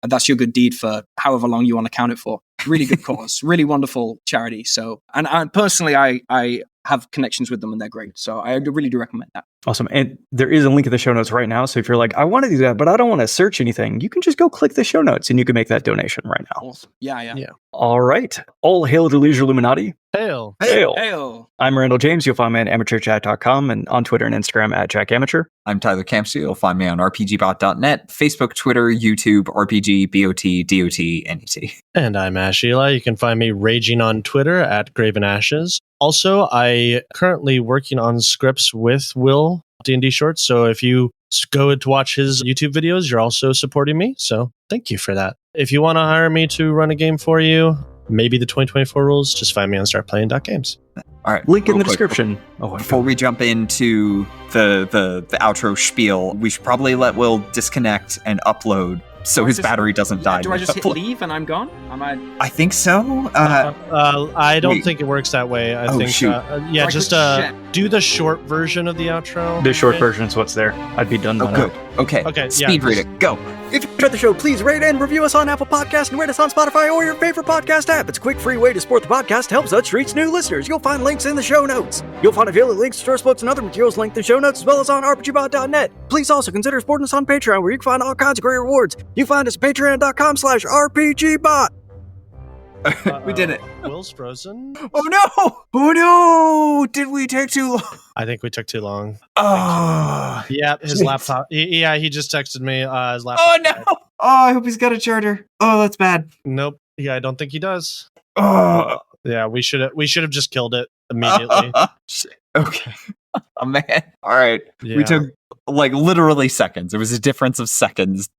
that's your good deed for however long you want to count it for. Really good cause, really wonderful charity. So, and personally, I have connections with them and they're great. So I really do recommend that. Awesome. And there is a link in the show notes right now. So if you're like, I want to do that, but I don't want to search anything, you can just go click the show notes and you can make that donation right now. Awesome. Yeah. All right. All hail to Leisure Illuminati. Hail. Hail. I'm Randall James. You'll find me at amateurchat.com and on Twitter and Instagram at JackAmateur. I'm Tyler Campsey. You'll find me on RPGBOT.net, Facebook, Twitter, YouTube, RPGBOT.Net. And I'm Ash Eli. You can find me raging on Twitter at Graven Ashes. Also, I currently working on scripts with Will D&D Shorts. So if you go to watch his YouTube videos, you're also supporting me. So thank you for that. If you want to hire me to run a game for you, maybe the 2024 rules, just find me on startplaying.games. All right. Link in the description. Before we jump into the outro spiel, we should probably let Will disconnect and upload so his battery doesn't die. Do I just hit leave and I'm gone? I think so. I don't think it works that way. I think shoot. Just do the short version of the outro. The short version is what's there. I'd be done. Good. Okay. Speed read it. Go. If you enjoyed the show, please rate and review us on Apple Podcasts and rate us on Spotify or your favorite podcast app. It's a quick, free way to support the podcast, helps us reach new listeners. You'll find links in the show notes. You'll find affiliate links to source books and other materials linked in the show notes, as well as on RPGBOT.net. Please also consider supporting us on Patreon, where you can find all kinds of great rewards. You find us at patreon.com/RPGBOT. We did it. Will's frozen. Oh no! Did we take too long? I think we took too long. Oh. Yeah, his laptop. He just texted me. His laptop. Oh no! Oh, I hope he's got a charger. Oh, that's bad. Nope. Yeah, I don't think he does. Oh. Yeah, we should have just killed it immediately. Okay. Oh man. All right. Yeah. We took literally seconds. It was a difference of seconds